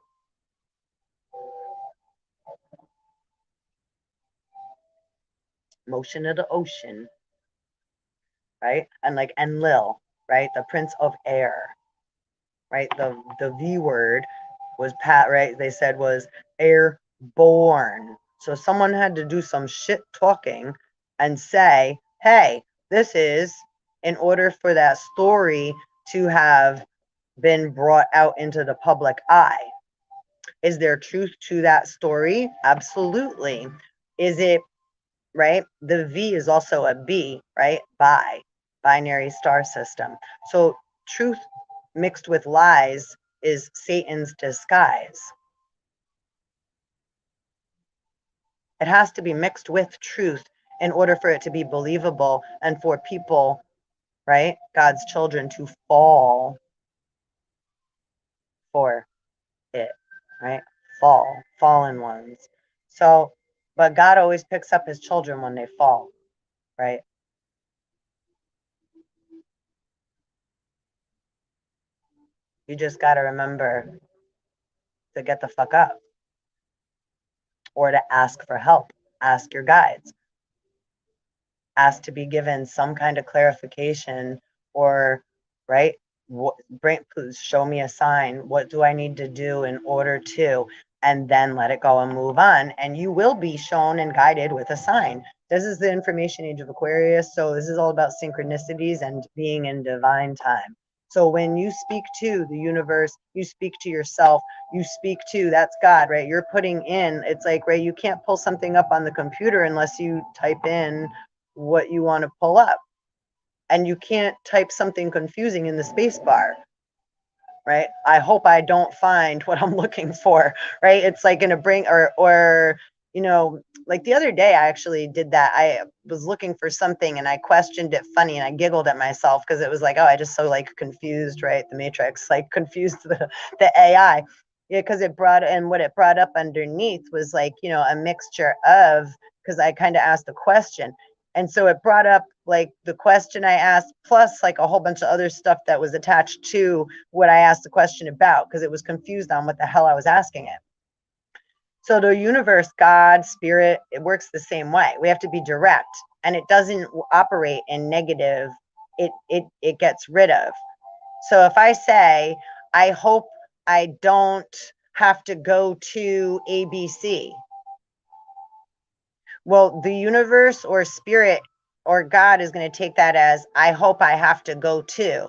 Motion of the ocean. right? And like Enlil, right? The Prince of Air, right? The V word was right? They said was airborne. So someone had to do some shit talking and say, hey, this is in order for that story to have been brought out into the public eye. Is there truth to that story? Absolutely. Is it right? The V is also a B, right? Binary star system. So truth mixed with lies is Satan's disguise. It has to be mixed with truth in order for it to be believable and for people, right? God's children to fall for it, right? Fallen ones. So, but God always picks up his children when they fall, right? You just got to remember to get the fuck up or to ask for help. Ask your guides. Ask to be given some kind of clarification or, right? What, please show me a sign. What do I need to do in order to? And then let it go and move on. And you will be shown and guided with a sign. This is the Information Age of Aquarius. So this is all about synchronicities and being in divine time. So when you speak to the universe, you speak to yourself, you speak to, that's God, right? You're putting in, it's like, right, you can't pull something up on the computer unless you type in what you want to pull up. And you can't type something confusing in the space bar, right? I hope I don't find what I'm looking for, right? It's like going to bring, or, you know, like the other day, I actually did that. I was looking for something and I questioned it funny and I giggled at myself because it was like, oh, I just so like confused, right? The Matrix, like confused the AI. Yeah, because it brought, and what it brought up underneath was like, you know, a mixture of, because I kind of asked a question. And so it brought up like the question I asked, plus like a whole bunch of other stuff that was attached to what I asked the question about, because it was confused on what the hell I was asking it. So the universe, God, spirit, it works the same way. We have to be direct, and it doesn't operate in negative. It gets rid of. So if I say, I hope I don't have to go to ABC. Well, the universe or spirit or God is going to take that as, I hope I have to go to.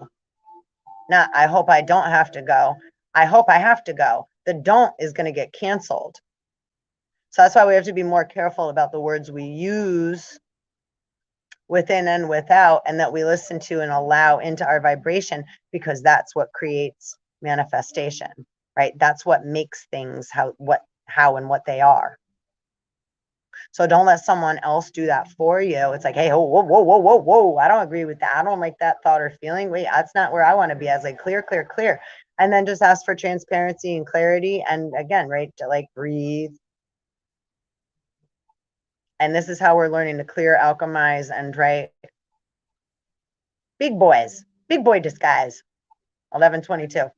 Not, I hope I don't have to go. I hope I have to go. The don't is going to get canceled. So that's why we have to be more careful about the words we use within and without, and that we listen to and allow into our vibration, because that's what creates manifestation, right? That's what makes things how and what they are. So don't let someone else do that for you. It's like, hey, oh, whoa, whoa, whoa, whoa, whoa. I don't agree with that. I don't like that thought or feeling. Wait, that's not where I want to be. I was like, clear, clear, clear. And then just ask for transparency and clarity. And again, right, to like breathe. And this is how we're learning to clear, alchemize, and right. Big boys, big boy disguise. 1122.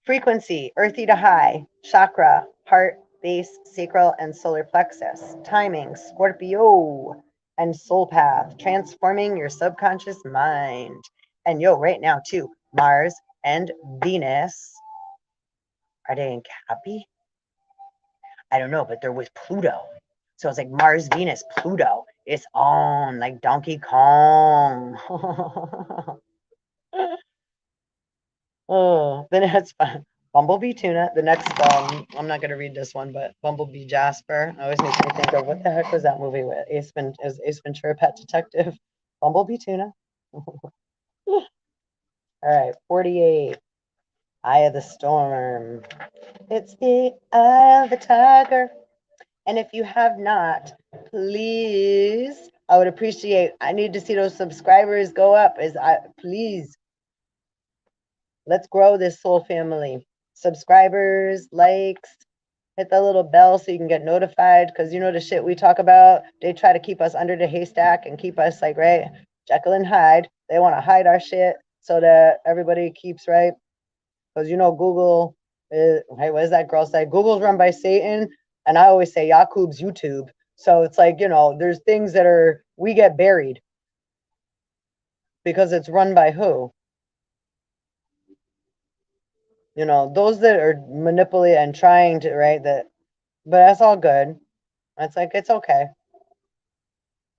Frequency, earthy to high, chakra, heart, base, sacral, and solar plexus. Timing, Scorpio, and soul path, transforming your subconscious mind. And yo, right now too, Mars and Venus, are they in Cappy? I don't know, but they're with Pluto. So it's like Mars, Venus, Pluto. It's on like Donkey Kong. Oh, then it's fun. Bumblebee Tuna. The next, I'm not going to read this one, but Bumblebee Jasper always makes me think of, what the heck was that movie with Ace Ventura, Pet Detective? Bumblebee Tuna. All right, 48. Eye of the Storm. It's the Eye of the Tiger. And if you have not, please, I would appreciate, I need to see those subscribers go up. Please, let's grow this soul family. Subscribers, likes, hit the little bell so you can get notified, because you know the shit we talk about, they try to keep us under the haystack and keep us like, right, Jekyll and Hyde. They want to hide our shit so that everybody keeps, right, because you know Google is, hey, what does that girl say? Google's run by Satan, and I always say Yakub's YouTube. So it's like, you know, there's things that are, we get buried. because it's run by who? You know, those that are manipulating and trying to, right? That, but that's all good. It's like, it's okay.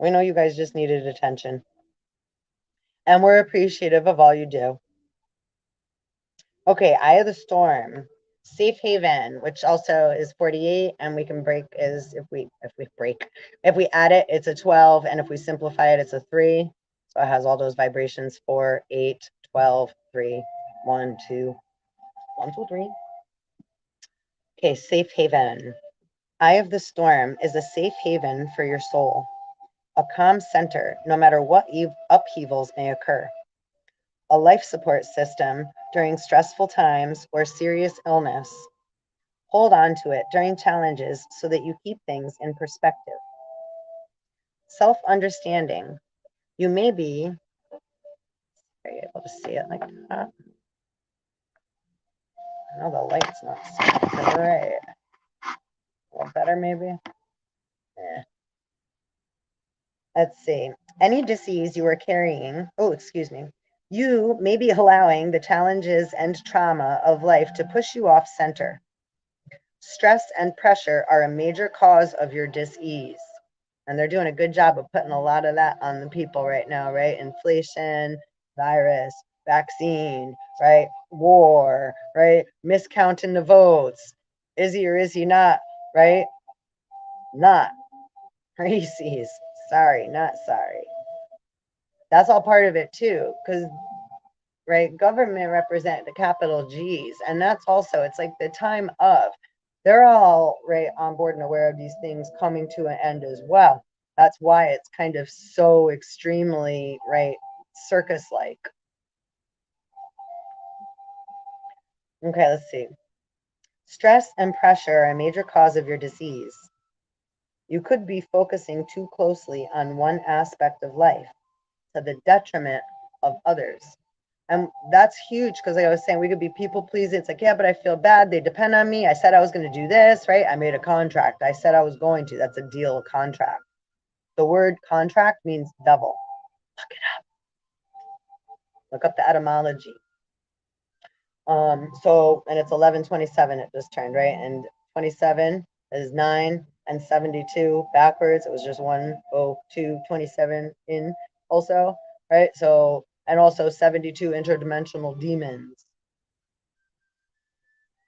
We know you guys just needed attention. And we're appreciative of all you do. Okay, Eye of the Storm. Safe Haven, which also is 48, and we can break is if we add it, it's a 12, and if we simplify it, it's a 3. So it has all those vibrations: 4, 8, 12, 3, 1, 2, 1, 2, 3. Okay, Safe Haven. Eye of the Storm is a safe haven for your soul, a calm center no matter what upheavals may occur, a life support system during stressful times or serious illness. Hold on to it during challenges so that you keep things in perspective. Self-understanding. You may be, are you able to see it like that? I know the light's not seeing right. A little better maybe? Yeah. Let's see. Any disease you are carrying, excuse me. You may be allowing the challenges and trauma of life to push you off center. Stress and pressure are a major cause of your dis-ease. And they're doing a good job of putting a lot of that on the people right now, right? Inflation, virus, vaccine, right? War, right? Miscounting the votes. Is he or is he not, right? Not. Reese's. Sorry, not sorry. That's all part of it too, because right, government represent the capital G's, and that's also, it's like the time of, they're all right on board and aware of these things coming to an end as well. That's why it's kind of so extremely right circus like. Okay, let's see. Stress and pressure are a major cause of your disease. You could be focusing too closely on one aspect of life to the detriment of others. And that's huge because, like I was saying, we could be people pleasing. It's like, yeah, but I feel bad. They depend on me. I said I was going to do this, right? I made a contract. I said I was going to. That's a deal, a contract. The word contract means devil. Look it up. Look up the etymology. And it's 11:27. It just turned, right? And 27 is 9, and 72 backwards. It was just 102, 27 in also, right? So, and also 72 interdimensional demons,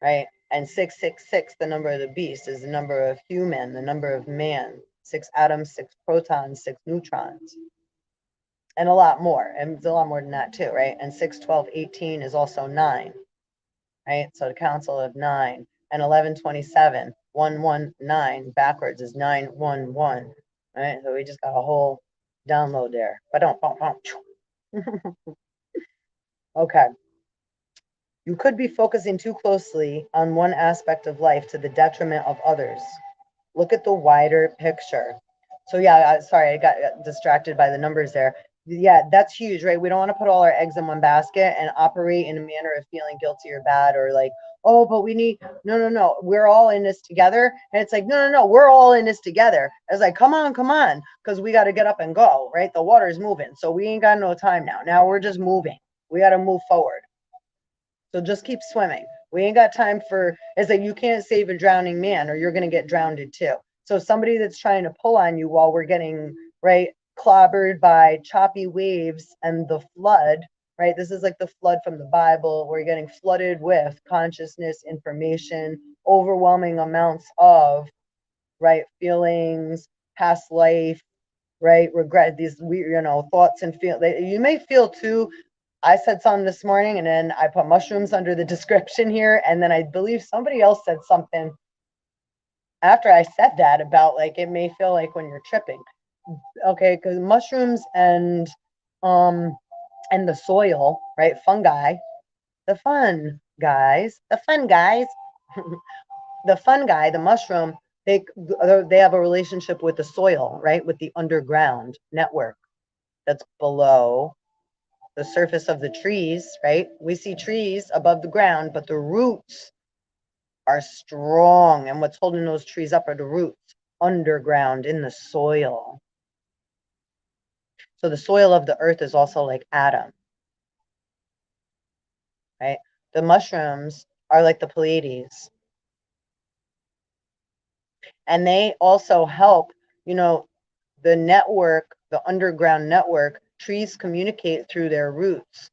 right? And 666, the number of the beast, is the number of human, the number of man. 6 atoms, 6 protons, 6 neutrons, and a lot more. And it's a lot more than that too, right? And 6, 12, 18 is also 9, right? So the council of 9, and 11:27, 119 backwards is 911, right? So we just got a whole download there. But don't. Okay. You could be focusing too closely on one aspect of life to the detriment of others. Look at the wider picture. So yeah, sorry, I got distracted by the numbers there. Yeah, that's huge, right? We don't want to put all our eggs in one basket and operate in a manner of feeling guilty or bad or like, oh, but we need, no. We're all in this together. And it's like, no. We're all in this together. It's like, come on, because we got to get up and go, right? The water's moving. So we ain't got no time now. Now we're just moving. We got to move forward. So just keep swimming. We ain't got time for, it's like you can't save a drowning man or you're going to get drowned too. So somebody that's trying to pull on you while we're getting, right, clobbered by choppy waves and the flood, right? This is like the flood from the Bible. We're getting flooded with consciousness, information, overwhelming amounts of, right, feelings, past life, right, regret, these weird, thoughts and feel. You may feel too. I said something this morning and then I put mushrooms under the description here. And then I believe somebody else said something after I said that about like, it may feel like when you're tripping. Okay. Cause mushrooms and the soil, right? Fungi, the fun guys, the fungi, the mushroom, they have a relationship with the soil, right? With the underground network that's below the surface of the trees, right? We see trees above the ground, but the roots are strong. And what's holding those trees up are the roots underground in the soil. So the soil of the earth is also like Adam, right? The mushrooms are like the Pleiades. And they also help, you know, the network, the underground network, trees communicate through their roots.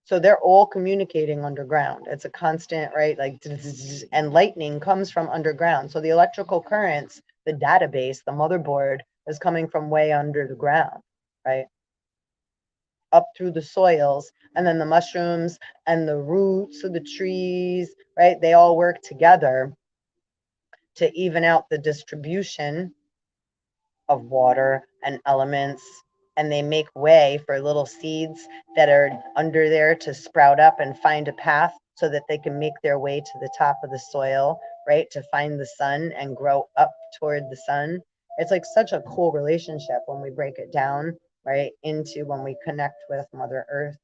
So they're all communicating underground. It's a constant, right? Like, and lightning comes from underground. So the electrical currents, the database, the motherboard is coming from way under the ground, right? Up through the soils. And then the mushrooms and the roots of the trees, right? They all work together to even out the distribution of water and elements, and they make way for little seeds that are under there to sprout up and find a path so that they can make their way to the top of the soil, right, to find the sun and grow up toward the sun. It's like such a cool relationship when we break it down, right, into when we connect with Mother Earth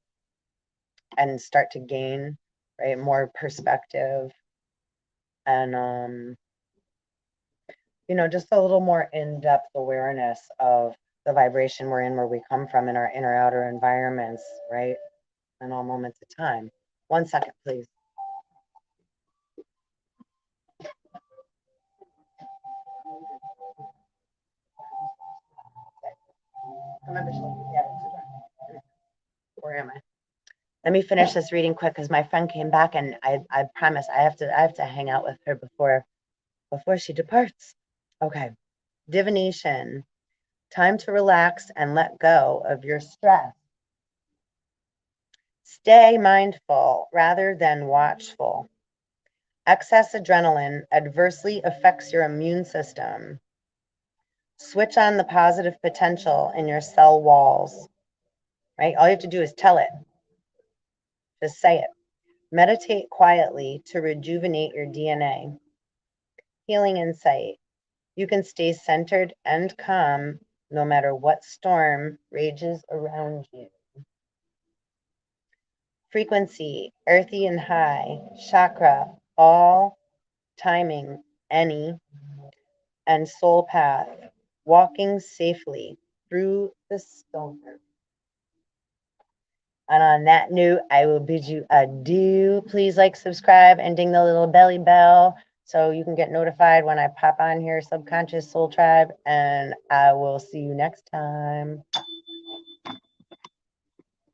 and start to gain, right, more perspective and you know, just a little more in-depth awareness of the vibration we're in, where we come from in our inner outer environments, right? In all moments of time. 1 second, please. Where am I? Let me finish this reading quick because my friend came back, and I promise I have to hang out with her before she departs. Okay. Divination. Time to relax and let go of your stress. Stay mindful rather than watchful. Excess adrenaline adversely affects your immune system. Switch on the positive potential in your cell walls, right? All you have to do is tell it. Just say it. Meditate quietly to rejuvenate your DNA. Healing insight. You can stay centered and calm no matter what storm rages around you. Frequency, earthy and high, chakra, all, timing, any, and soul path, walking safely through the storm. And on that note, I will bid you adieu. Please like, subscribe, and ding the little belly bell so you can get notified when I pop on here, Subconscious Soul Tribe. And I will see you next time.